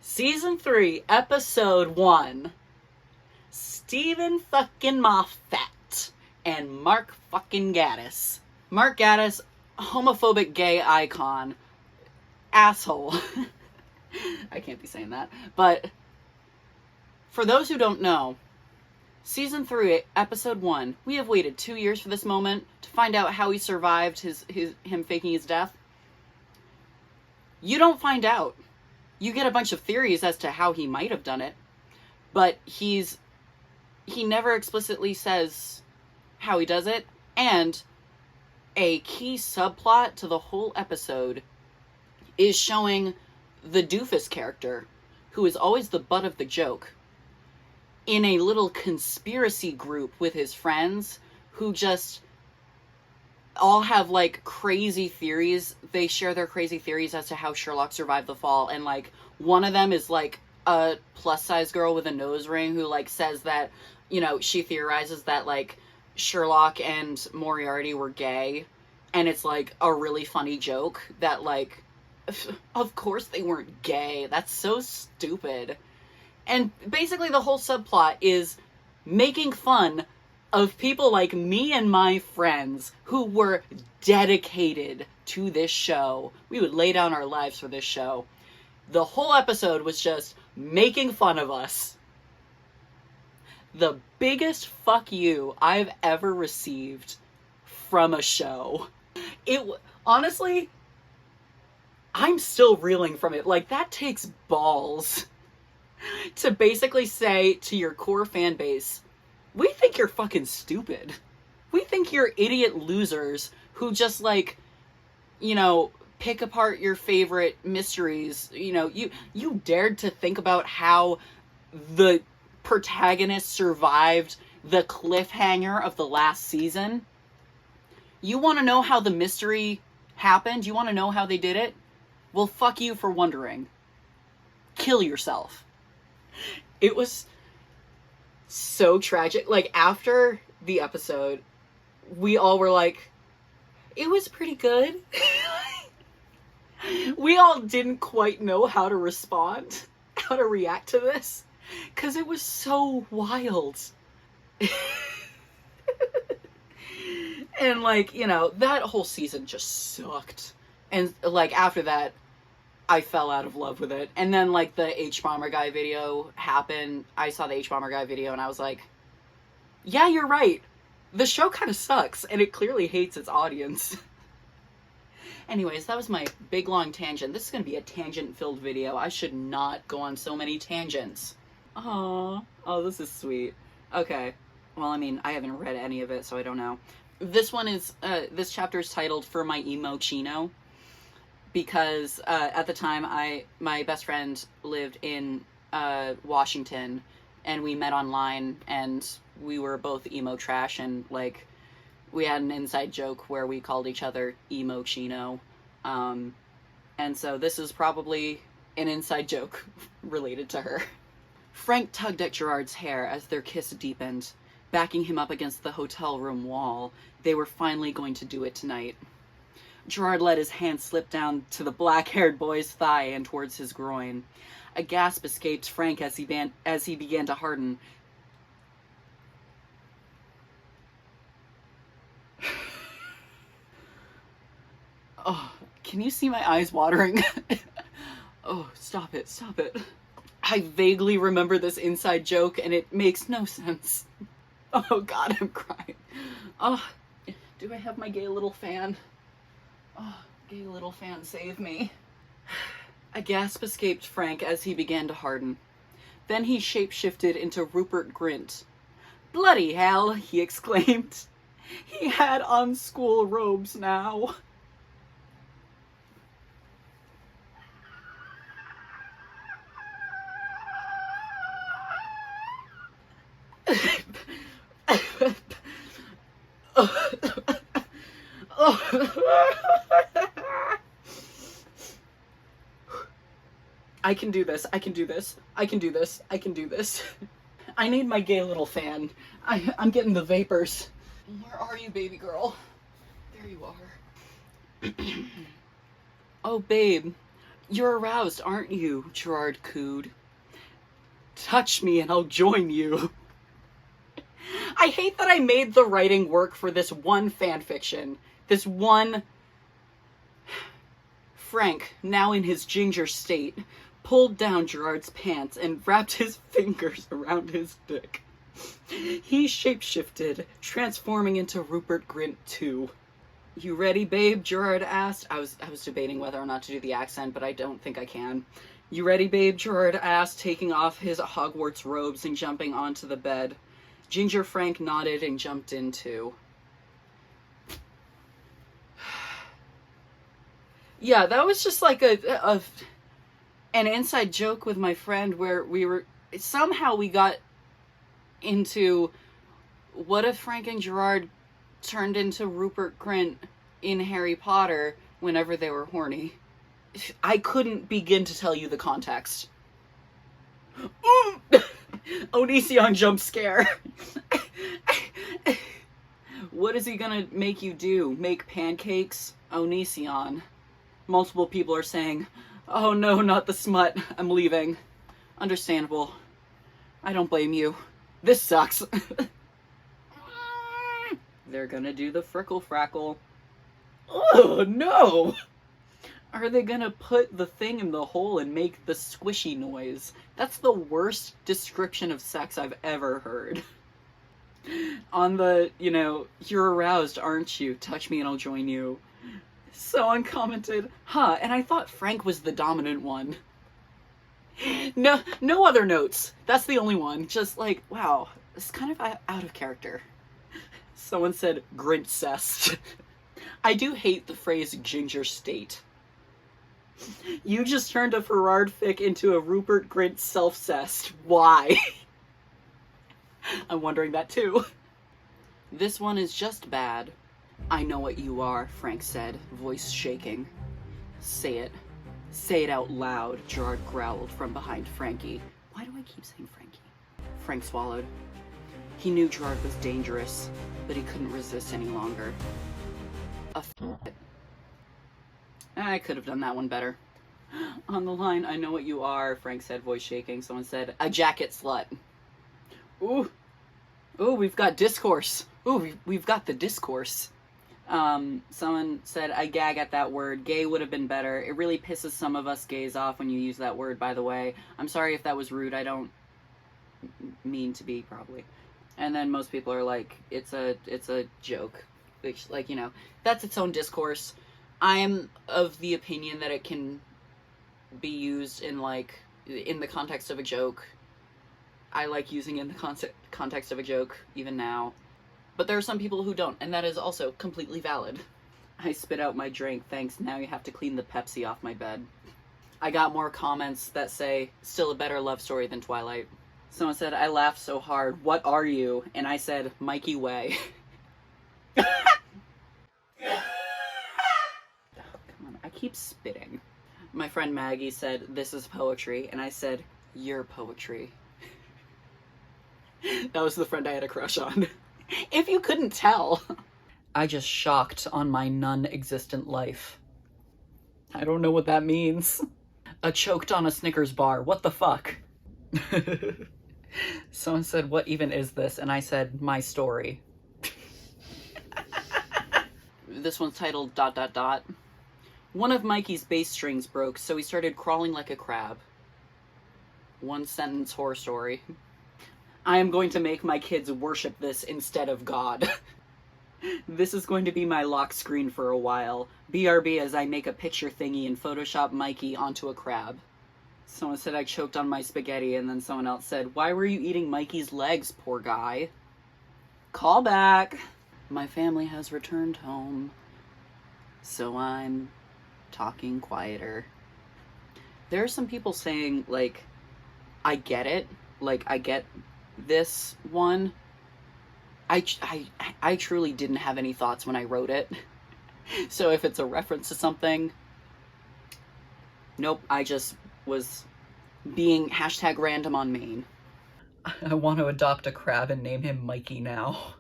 Season 3, episode 1. Stephen fucking Moffat and Mark fucking Gaddis. Mark Gaddis, homophobic gay icon. Asshole. I can't be saying that. But for those who don't know, Season 3, Episode 1, we have waited 2 years for this moment to find out how he survived him faking his death. You don't find out. You get a bunch of theories as to how he might have done it, but he never explicitly says how he does it, and a key subplot to the whole episode is showing the doofus character, who is always the butt of the joke, in a little conspiracy group with his friends who just all have, like, crazy theories. They share their crazy theories as to how Sherlock survived the fall, and, like, one of them is, like, a plus-size girl with a nose ring who, like, says that, you know, she theorizes that, like, Sherlock and Moriarty were gay, and it's, like, a really funny joke that, like, of course they weren't gay. That's so stupid. And basically the whole subplot is making fun of people like me and my friends who were dedicated to this show. We would lay down our lives for this show. The whole episode was just making fun of us. The biggest fuck you I've ever received from a show. Honestly, I'm still reeling from it. Like, that takes balls to basically say to your core fan base, we think you're fucking stupid. We think you're idiot losers who just, like, you know, pick apart your favorite mysteries. You know, you dared to think about how the protagonist survived the cliffhanger of the last season. You want to know how the mystery happened? You want to know how they did it? Well, fuck you for wondering. Kill yourself. It was so tragic. Like, after the episode, we all were like, it was pretty good. We all didn't quite know how to respond, how to react to this, because it was so wild. And, like, you know, that whole season just sucked. And, like, after that, I fell out of love with it. And then, like, the H-Bomber Guy video happened. I saw the H-Bomber Guy video and I was like, yeah, you're right. The show kind of sucks and it clearly hates its audience. Anyways, that was my big long tangent. This is going to be a tangent-filled video. I should not go on so many tangents. Aww. Oh, this is sweet. Okay. Well, I mean, I haven't read any of it, so I don't know. This one is, this chapter is titled For My Emo Chino. Because at the time, my best friend lived in Washington, and we met online, and we were both emo trash, and, like, we had an inside joke where we called each other emo chino. And so this is probably an inside joke related to her. Frank tugged at Gerard's hair as their kiss deepened, backing him up against the hotel room wall. They were finally going to do it tonight. Gerard let his hand slip down to the black-haired boy's thigh and towards his groin. A gasp escaped Frank as he began to harden. Oh, can you see my eyes watering? Oh, stop it, stop it. I vaguely remember this inside joke, and it makes no sense. Oh God, I'm crying. Oh, do I have my gay little fan? Oh, gay little fan, save me. A gasp escaped Frank as he began to harden. Then he shape-shifted into Rupert Grint. Bloody hell, he exclaimed. He had on school robes now. I can do this, I can do this, I can do this, I can do this. I need my gay little fan. I'm getting the vapors. Where are you, baby girl? There you are. Oh, babe, you're aroused, aren't you? Gerard cooed. Touch me and I'll join you. I hate that I made the writing work for this one fanfiction. This one... Frank, now in his ginger state, pulled down Gerard's pants and wrapped his fingers around his dick. He shapeshifted, transforming into Rupert Grint II. You ready, babe? Gerard asked. I was debating whether or not to do the accent, but I don't think I can. You ready, babe? Gerard asked, taking off his Hogwarts robes and jumping onto the bed. Ginger Frank nodded and jumped in too. Yeah, that was just like an inside joke with my friend where somehow we got into, what if Frank and Gerard turned into Rupert Grint in Harry Potter whenever they were horny? I couldn't begin to tell you the context. Onision jump scare. What is he gonna make you do? Make pancakes? Onision. Multiple people are saying, oh no, not the smut. I'm leaving. Understandable. I don't blame you. This sucks. They're gonna do the frickle frackle. Oh no! Are they gonna put the thing in the hole and make the squishy noise? That's the worst description of sex I've ever heard. On the, you're aroused, aren't you? Touch me and I'll join you. Someone commented, huh, and I thought Frank was the dominant one. No other notes. That's the only one. Just like, wow, it's kind of out of character. Someone said, Grint-cest. I do hate the phrase ginger state. You just turned a Ferrard fic into a Rupert Grint self-cest. Why? I'm wondering that too. This one is just bad. I know what you are, Frank said, voice shaking. Say it. Say it out loud, Gerard growled from behind Frankie. Why do I keep saying Frankie? Frank swallowed. He knew Gerard was dangerous, but he couldn't resist any longer. I could have done that one better. On the line, I know what you are, Frank said, voice shaking. Someone said, a jacket slut. Ooh. Ooh, we've got discourse. Ooh, we've got the discourse. Someone said, I gag at that word. Gay would have been better. It really pisses some of us gays off when you use that word, by the way. I'm sorry if that was rude. I don't mean to be, probably. And then most people are like, it's a joke. Which, like, that's its own discourse. I'm of the opinion that it can be used in the context of a joke. I like using it in the context of a joke, even now. But there are some people who don't, and that is also completely valid. I spit out my drink, thanks, now you have to clean the Pepsi off my bed. I got more comments that say, still a better love story than Twilight. Someone said, I laughed so hard, what are you? And I said, Mikey Way. Oh, come on, I keep spitting. My friend Maggie said, this is poetry, and I said, you're poetry. That was the friend I had a crush on. If you couldn't tell. I just shocked on my non-existent life. I don't know what that means. A choked on a Snickers bar. What the fuck? Someone said, what even is this? And I said, my story. This one's titled ... One of Mikey's bass strings broke, so he started crawling like a crab. One sentence horror story. I am going to make my kids worship this instead of God. This is going to be my lock screen for a while. BRB as I make a picture thingy and Photoshop Mikey onto a crab. Someone said I choked on my spaghetti, and then someone else said, why were you eating Mikey's legs, poor guy? Call back. My family has returned home, so I'm talking quieter. There are some people saying, like, I get it. Like, I get this one. I truly didn't have any thoughts when I wrote it. So if it's a reference to something, nope, I just was being #random on main. I want to adopt a crab and name him Mikey now.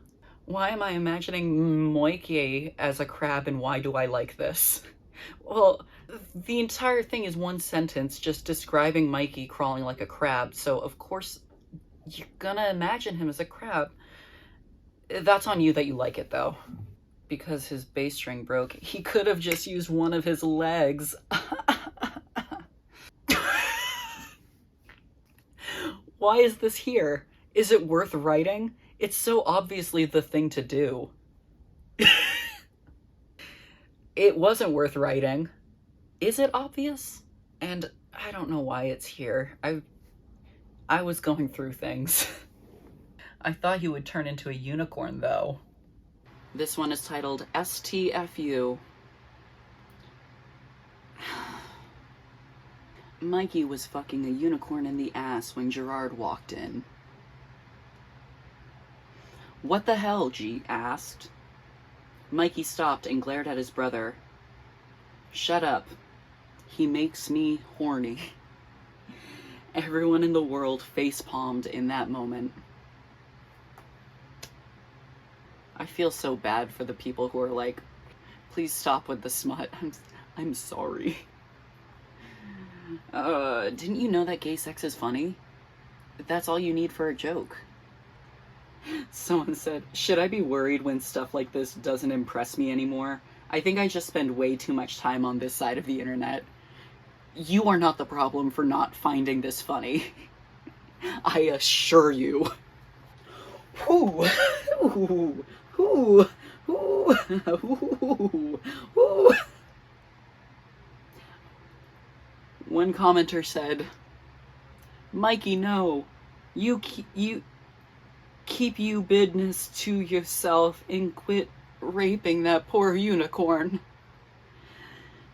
Why am I imagining Mikey as a crab, and why do I like this? Well, the entire thing is one sentence just describing Mikey crawling like a crab, so of course you're gonna imagine him as a crab. That's on you that you like it, though. Because his bass string broke, he could have just used one of his legs. Why is this here? Is it worth writing? It's so obviously the thing to do. It wasn't worth writing. Is it obvious? And I don't know why it's here. I was going through things. I thought he would turn into a unicorn, though. This one is titled STFU. Mikey was fucking a unicorn in the ass when Gerard walked in. What the hell? G asked. Mikey stopped and glared at his brother. Shut up. He makes me horny. Everyone in the world face-palmed in that moment. I feel so bad for the people who are like, please stop with the smut. I'm sorry. Didn't you know that gay sex is funny? That's all you need for a joke. Someone said, should I be worried when stuff like this doesn't impress me anymore? I think I just spend way too much time on this side of the internet. You are not the problem for not finding this funny. I assure you. Ooh, ooh, ooh, ooh, ooh, ooh. One commenter said, Mikey, no. You keep you business to yourself and quit raping that poor unicorn.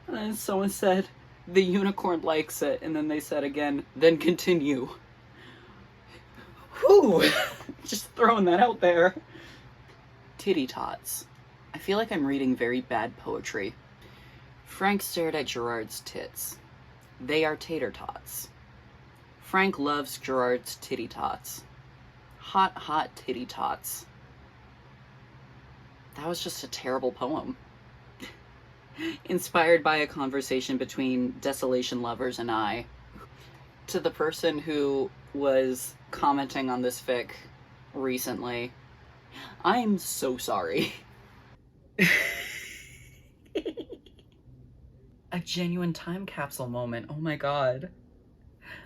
And then someone said, the unicorn likes it. And then they said again, then continue. Whew. Just throwing that out there. Titty tots. I feel like I'm reading very bad poetry. Frank stared at Gerard's tits. They are tater tots. Frank loves Gerard's titty tots. Hot, hot titty tots. That was just a terrible poem. Inspired by a conversation between Desolation Lovers and I. To the person who was commenting on this fic recently, I'm so sorry. A genuine time capsule moment. Oh my god.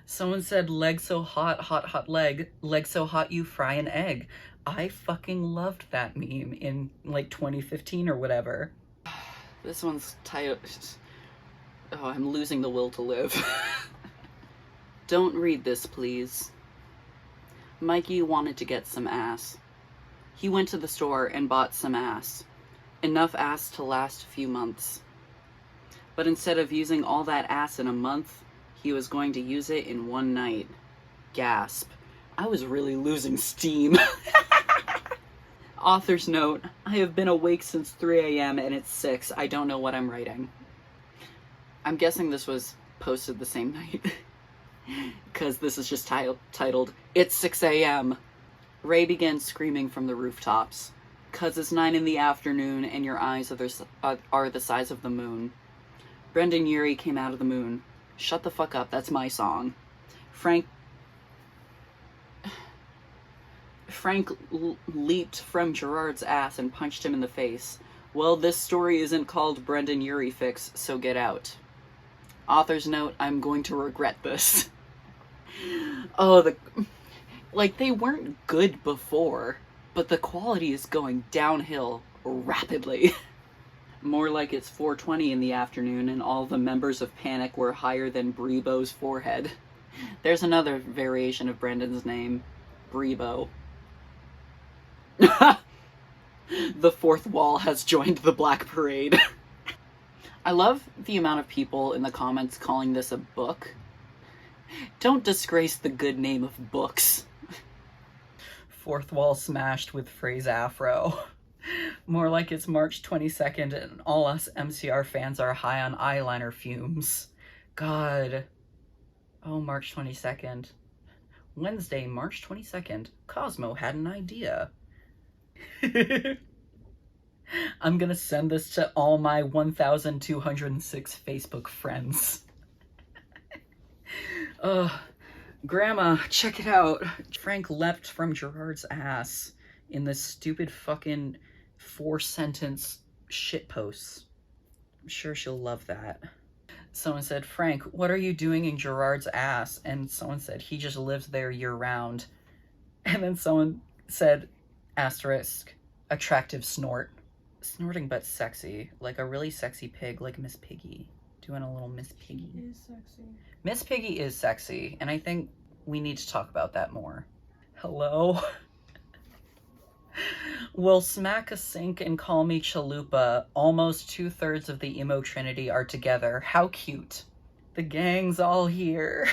Someone said, leg so hot, hot, hot leg. Leg so hot you fry an egg. I fucking loved that meme in like 2015 or whatever. This one's titled... Oh, I'm losing the will to live. Don't read this, please. Mikey wanted to get some ass. He went to the store and bought some ass. Enough ass to last a few months. But instead of using all that ass in a month, he was going to use it in one night. Gasp. I was really losing steam. Author's note, I have been awake since 3 a.m. and it's 6. I don't know what I'm writing. I'm guessing this was posted the same night. Because this is just titled, It's 6 a.m. Ray began screaming from the rooftops. 'Cause it's 9 in the afternoon and your eyes are the size of the moon. Brendan Urie came out of the moon. Shut the fuck up, that's my song. Frank leaped from Gerard's ass and punched him in the face. Well, this story isn't called Brendan Urie Fix, so get out. Author's note, I'm going to regret this. Oh, they weren't good before, but the quality is going downhill rapidly. More like it's 4:20 in the afternoon and all the members of Panic were higher than Brebo's forehead. There's another variation of Brendan's name, Brebo. The fourth wall has joined the Black Parade. I love the amount of people in the comments calling this a book. Don't disgrace the good name of books. Fourth wall smashed with phrase afro. More like it's March 22nd and all us MCR fans are high on eyeliner fumes. God. Oh, March 22nd. Wednesday, March 22nd. Cosmo had an idea. I'm gonna send this to all my 1,206 Facebook friends. Grandma, check it out. Frank leapt from Gerard's ass. in this stupid fucking 4-sentence shit posts. I'm sure she'll love that. Someone said, Frank, what are you doing in Gerard's ass? And someone said, he just lives there year-round. And then someone said, asterisk, attractive snort. Snorting but sexy. Like a really sexy pig, like Miss Piggy. Doing a little Miss Piggy. She is sexy. Miss Piggy is sexy, and I think we need to talk about that more. Hello? Will smack a sink and call me chalupa. Almost 2/3 of the emo trinity are together. How cute. The gang's all here.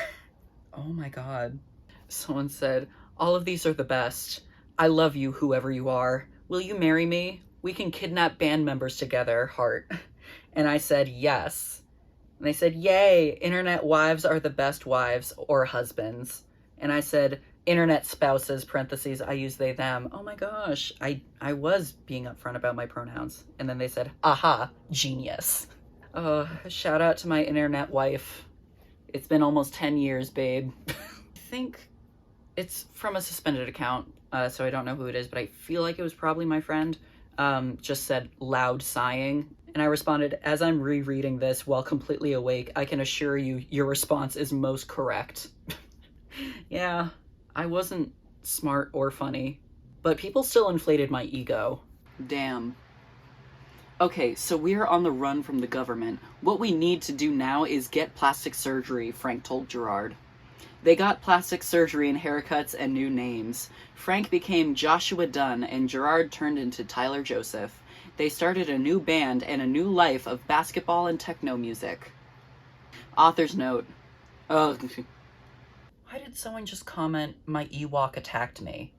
Oh my god. Someone said, all of these are the best. I love you, whoever you are. Will you marry me? We can kidnap band members together, heart. And I said, yes. And they said, yay, internet wives are the best wives or husbands. And I said, internet spouses, parentheses, I use they, them. Oh my gosh, I was being upfront about my pronouns. And then they said, aha, genius. Shout out to my internet wife. It's been almost 10 years, babe. I think it's from a suspended account, so I don't know who it is, but I feel like it was probably my friend. Just said loud sighing. And I responded, as I'm rereading this while completely awake, I can assure you your response is most correct. Yeah, I wasn't smart or funny, but people still inflated my ego. Damn. Okay, so we're on the run from the government. What we need to do now is get plastic surgery, Frank told Gerard. They got plastic surgery and haircuts and new names. Frank became Joshua Dunn and Gerard turned into Tyler Joseph. They started a new band and a new life of basketball and techno music. Author's note. Oh. Why did someone just comment, my Ewok attacked me?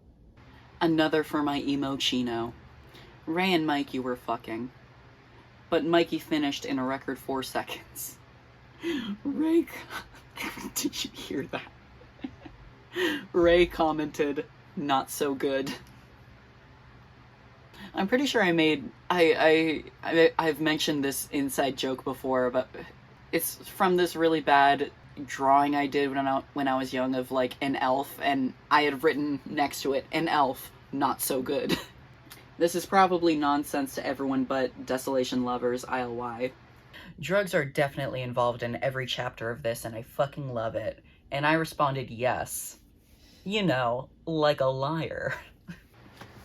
Another for my emo chino. Ray and Mikey were fucking. But Mikey finished in a record 4 seconds. Ray... Did you hear that? Ray commented, not so good. I'm pretty sure I've mentioned this inside joke before, but it's from this really bad drawing I did when I was young of like an elf, and I had written next to it, an elf, not so good. This is probably nonsense to everyone but Desolation lovers, ILY. Drugs are definitely involved in every chapter of this, and I fucking love it. And I responded, yes. You know, like a liar.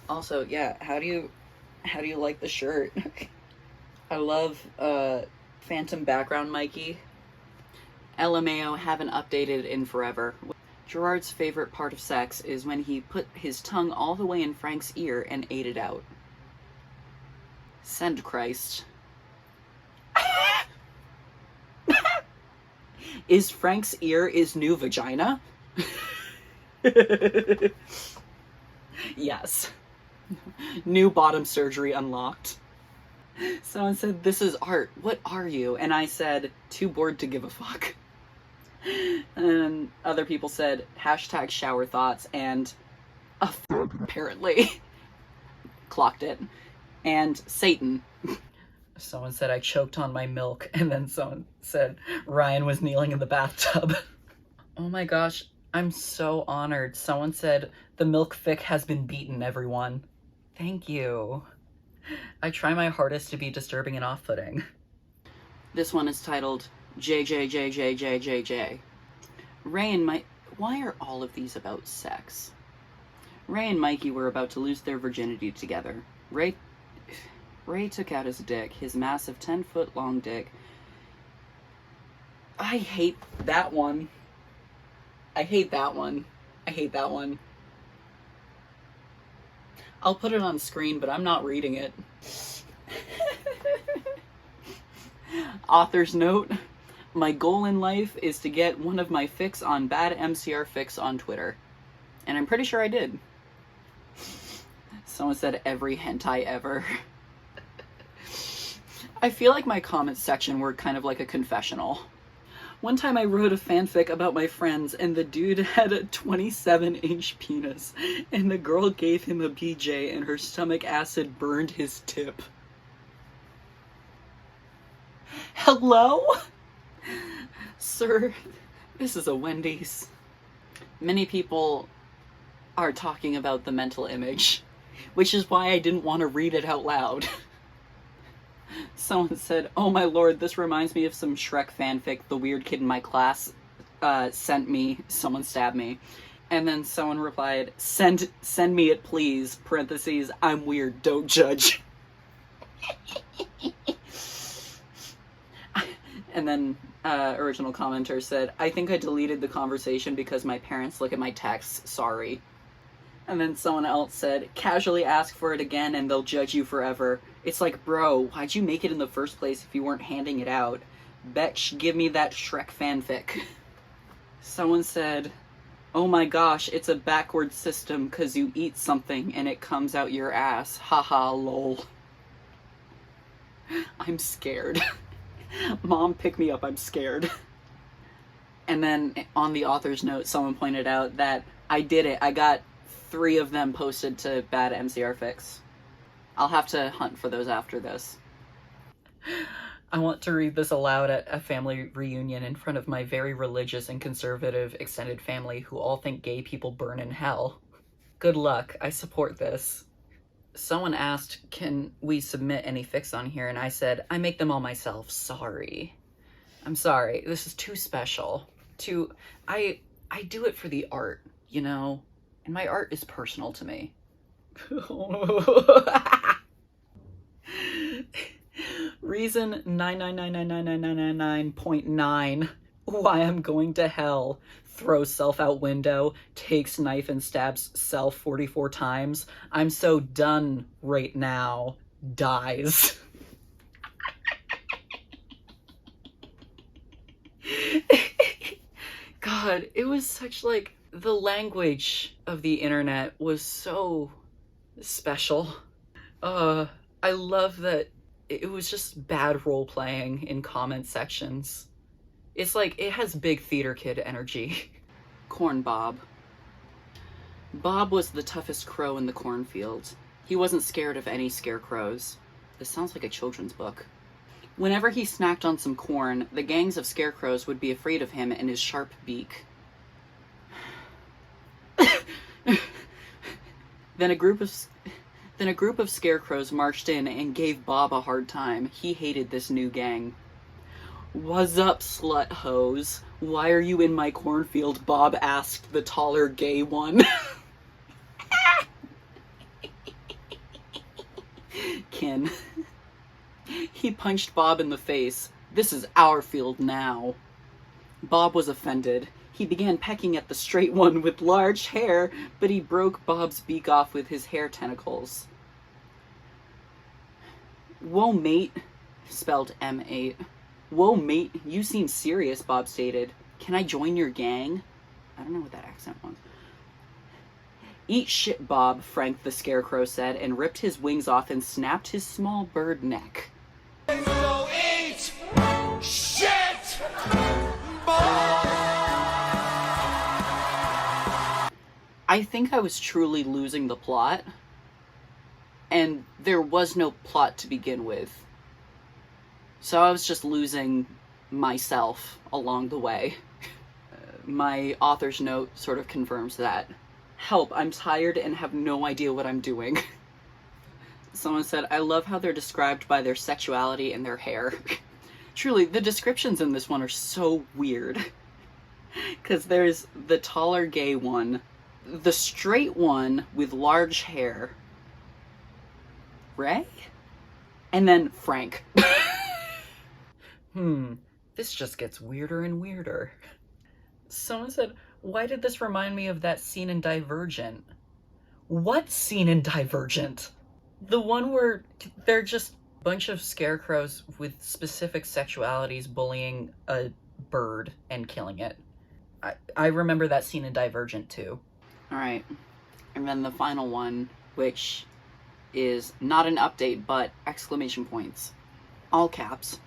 Also, yeah, how do you like the shirt? I love, phantom background Mikey. LMAO haven't updated in forever. Gerard's favorite part of sex is when he put his tongue all the way in Frank's ear and ate it out. Send Christ. Is Frank's ear his new vagina? Yes. New bottom surgery unlocked. Someone said, this is art. What are you? And I said, too bored to give a fuck. And other people said, hashtag shower thoughts and apparently. Clocked it. And Satan. Someone said I choked on my milk, and then someone said Ryan was kneeling in the bathtub. Oh my gosh, I'm so honored. Someone said the milk fic has been beaten, everyone. Thank you. I try my hardest to be disturbing and off-putting. This one is titled jjjjjjj. Ray and Mike... Why are all of these about sex? Ray and Mikey were about to lose their virginity together. Ray took out his dick, his massive 10-foot-long dick. I hate that one. I hate that one. I hate that one. I'll put it on screen, but I'm not reading it. Author's note. My goal in life is to get one of my fics on bad MCR fics on Twitter. And I'm pretty sure I did. Someone said every hentai ever. I feel like my comments section were kind of like a confessional. One time I wrote a fanfic about my friends, and the dude had a 27-inch penis, and the girl gave him a BJ, and her stomach acid burned his tip. Hello? Sir, this is a Wendy's. Many people are talking about the mental image. which is why I didn't want to read it out loud. Someone said, "Oh my lord, this reminds me of some Shrek fanfic the weird kid in my class sent me. Someone stabbed me." And then someone replied, send me it please, parentheses, I'm weird, don't judge. And then original commenter said, "I think I deleted the conversation because my parents look at my texts, sorry." And then someone else said, "Casually ask for it again and they'll judge you forever." It's like, bro, why'd you make it in the first place if you weren't handing it out? Betch, give me that Shrek fanfic. Someone said, "Oh my gosh, it's a backward system cause you eat something and it comes out your ass. Haha, lol." I'm scared. Mom, pick me up, I'm scared. And then on the author's note, someone pointed out that I did it. I got 3 of them posted to Bad MCR Fix. I'll have to hunt for those after this. I want to read this aloud at a family reunion in front of my very religious and conservative extended family who all think gay people burn in hell. Good luck, I support this. Someone asked, can we submit any fics on here? And I said, I make them all myself, sorry. I'm sorry, this is too special. I do it for the art, you know? And my art is personal to me. Reason 9999999.9 why I'm going to hell. Throws self out window, takes knife and stabs self 44 times. I'm so done right now. Dies. God, it was such like, the language of the internet was so special. I love that it was just bad role-playing in comment sections. It's like, it has big theater kid energy. Cornbob. Bob was the toughest crow in the cornfield. He wasn't scared of any scarecrows. This sounds like a children's book. Whenever he snacked on some corn, the gangs of scarecrows would be afraid of him and his sharp beak. Then a group of scarecrows marched in and gave Bob a hard time. He hated this new gang. "What's up, slut hose? Why are you in my cornfield?" Bob asked the taller gay one. Kin. He punched Bob in the face. "This is our field now." Bob was offended. He began pecking at the straight one with large hair, but he broke Bob's beak off with his hair tentacles. "Whoa, mate," spelled M8. "Whoa, mate, you seem serious," Bob stated. "Can I join your gang?" I don't know what that accent was. "Eat shit, Bob," Frank the Scarecrow said, and ripped his wings off and snapped his small bird neck. So eat shit, Bob! I think I was truly losing the plot, and there was no plot to begin with. So I was just losing myself along the way. My author's note sort of confirms that. "Help, I'm tired and have no idea what I'm doing." Someone said, "I love how they're described by their sexuality and their hair." Truly, the descriptions in this one are so weird. Because there's the taller gay one, the straight one with large hair, Ray? And then Frank. This just gets weirder and weirder. Someone said, "Why did this remind me of that scene in Divergent?" What scene in Divergent? The one where they're just a bunch of scarecrows with specific sexualities bullying a bird and killing it. I remember that scene in Divergent too. Alright, and then the final one, which is not an update, but exclamation points. All caps.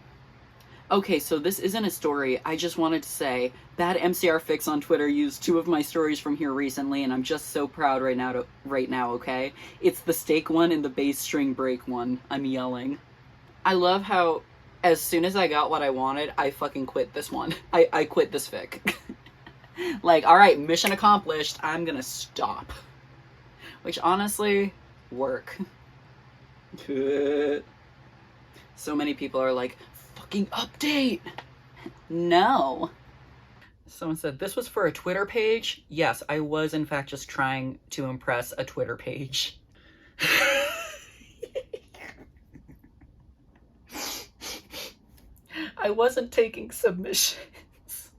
Okay, so this isn't a story. I just wanted to say, Bad MCR Fix on Twitter used 2 of my stories from here recently, and I'm just so proud right now, okay? It's the steak one and the bass string break one. I'm yelling. I love how, as soon as I got what I wanted, I fucking quit this one. I quit this fic. Like, alright, mission accomplished, I'm gonna stop. Which, honestly, work. So many people are like, fucking update! No. Someone said, this was for a Twitter page? Yes, I was in fact just trying to impress a Twitter page. I wasn't taking submissions.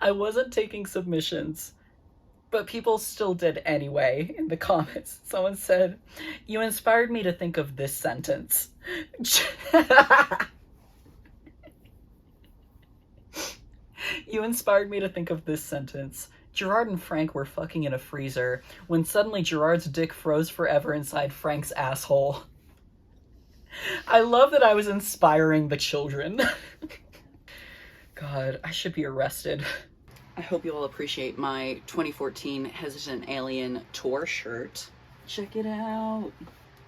I wasn't taking submissions, but people still did anyway in the comments. Someone said, you inspired me to think of this sentence. You inspired me to think of this sentence. Gerard and Frank were fucking in a freezer when suddenly Gerard's dick froze forever inside Frank's asshole. I love that I was inspiring the children. God, I should be arrested. I hope you all appreciate my 2014 Hesitant Alien tour shirt. Check it out.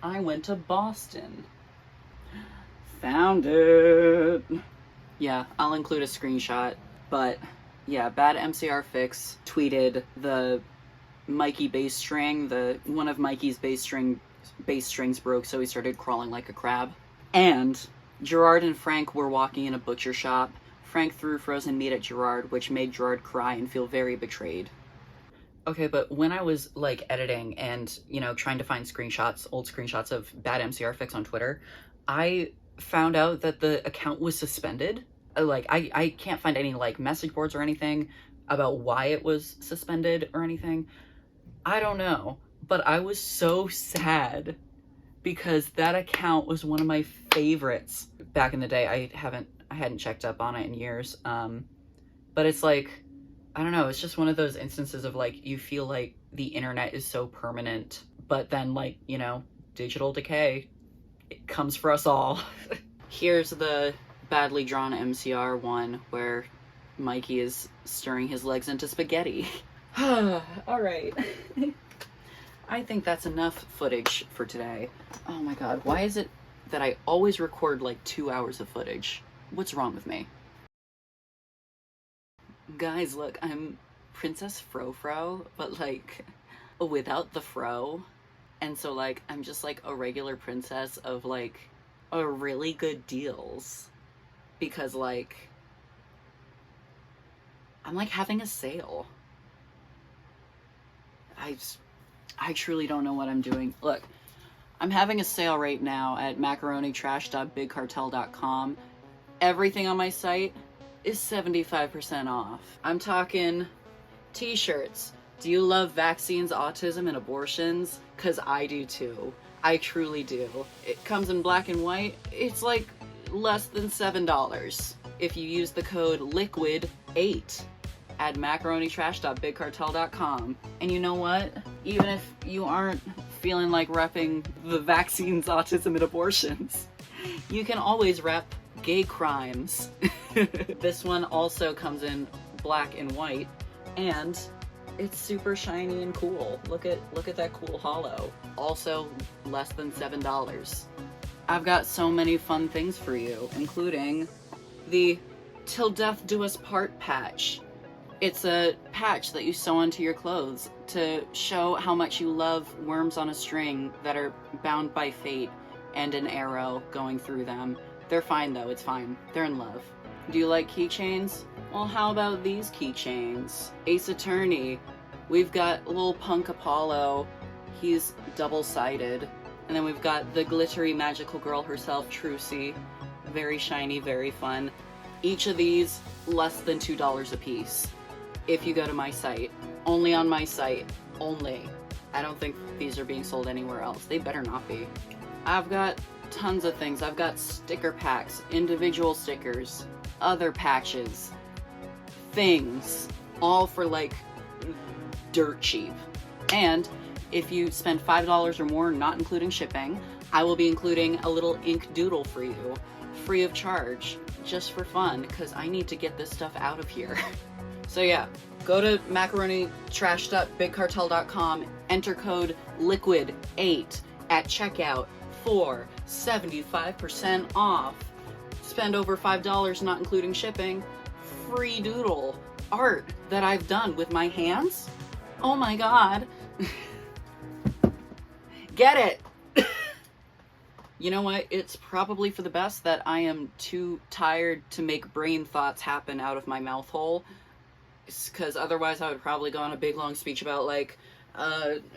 I went to Boston. Found it. Yeah, I'll include a screenshot. But yeah, Bad MCR Fix tweeted the Mikey bass string, one of Mikey's bass strings broke, so he started crawling like a crab. And Gerard and Frank were walking in a butcher shop. Frank threw frozen meat at Gerard, which made Gerard cry and feel very betrayed. Okay, but when I was like editing and, you know, trying to find screenshots, old screenshots of Bad MCR Fix on Twitter, I found out that the account was suspended. Like, I can't find any, like, message boards or anything about why it was suspended or anything. I don't know. But I was so sad because that account was one of my favorites back in the day. I hadn't checked up on it in years. But it's like, I don't know, it's just one of those instances of, like, you feel like the internet is so permanent, but then, like, you know, digital decay, it comes for us all. Here's the badly drawn MCR one where Mikey is stirring his legs into spaghetti. All right. I think that's enough footage for today. Oh my god, why is it that I always record like 2 hours of footage? What's wrong with me? Guys, look, I'm Princess Frofro, but like without the fro. And so like I'm just like a regular princess of like a really good deals. Because, like, I'm, like, having a sale. I truly don't know what I'm doing. Look, I'm having a sale right now at macaronitrash.bigcartel.com. Everything on my site is 75% off. I'm talking t-shirts. Do you love vaccines, autism, and abortions? 'Cause I do too. I truly do. It comes in black and white. It's, like, less than $7 if you use the code LIQUID8 at macaronitrash.bigcartel.com. And you know what? Even if you aren't feeling like repping the vaccines, autism, and abortions, you can always rep gay crimes. This one also comes in black and white, and it's super shiny and cool. Look at that cool hollow. Also less than $7. I've got so many fun things for you, including the Till Death Do Us Part patch. It's a patch that you sew onto your clothes to show how much you love worms on a string that are bound by fate and an arrow going through them. They're fine though, it's fine. They're in love. Do you like keychains? Well, how about these keychains? Ace Attorney. We've got little punk Apollo. He's double-sided. And then we've got the glittery magical girl herself, Trucy. Very shiny, very fun. Each of these, less than $2 a piece. If you go to my site. Only on my site. Only. I don't think these are being sold anywhere else. They better not be. I've got tons of things. I've got sticker packs, individual stickers, other patches, things, all for like dirt cheap. And if you spend $5 or more, not including shipping, I will be including a little ink doodle for you, free of charge, just for fun, because I need to get this stuff out of here. So yeah, go to macaronitrash.bigcartel.com, enter code LIQUID8 at checkout for 75% off. Spend over $5, not including shipping, free doodle, art that I've done with my hands. Oh my god. Get it! You know what? It's probably for the best that I am too tired to make brain thoughts happen out of my mouth hole. Because otherwise I would probably go on a big long speech about, like,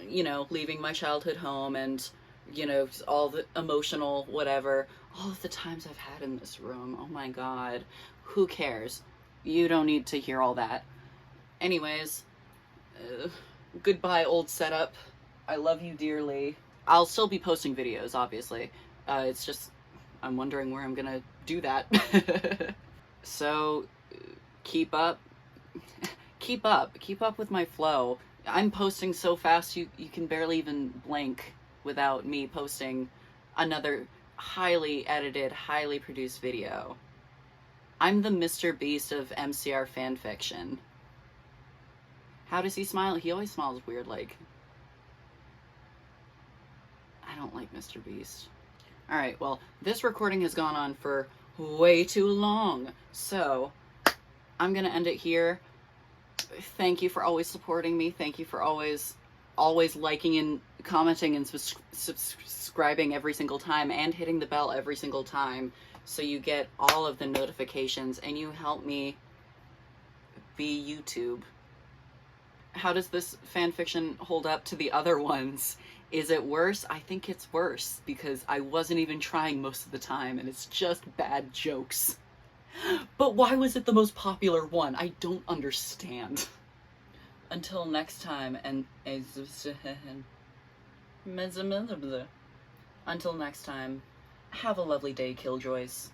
you know, leaving my childhood home and, you know, all the emotional whatever. All of the times I've had in this room. Oh my god. Who cares? You don't need to hear all that. Anyways, goodbye, old setup. I love you dearly. I'll still be posting videos, obviously. It's just, I'm wondering where I'm gonna do that. So, keep up. Keep up with my flow. I'm posting so fast you can barely even blink without me posting another highly edited, highly produced video. I'm the Mr. Beast of MCR fanfiction. How does he smile? He always smiles weird, like... I don't like Mr. Beast. Alright, well, this recording has gone on for way too long, so I'm gonna end it here. Thank you for always supporting me. Thank you for always liking and commenting and subscribing every single time and hitting the bell every single time so you get all of the notifications and you help me be YouTube. How does this fanfiction hold up to the other ones? Is it worse? I think it's worse because I wasn't even trying most of the time and it's just bad jokes. But why was it the most popular one? I don't understand. Until next time, and until next time, have a lovely day, Killjoys.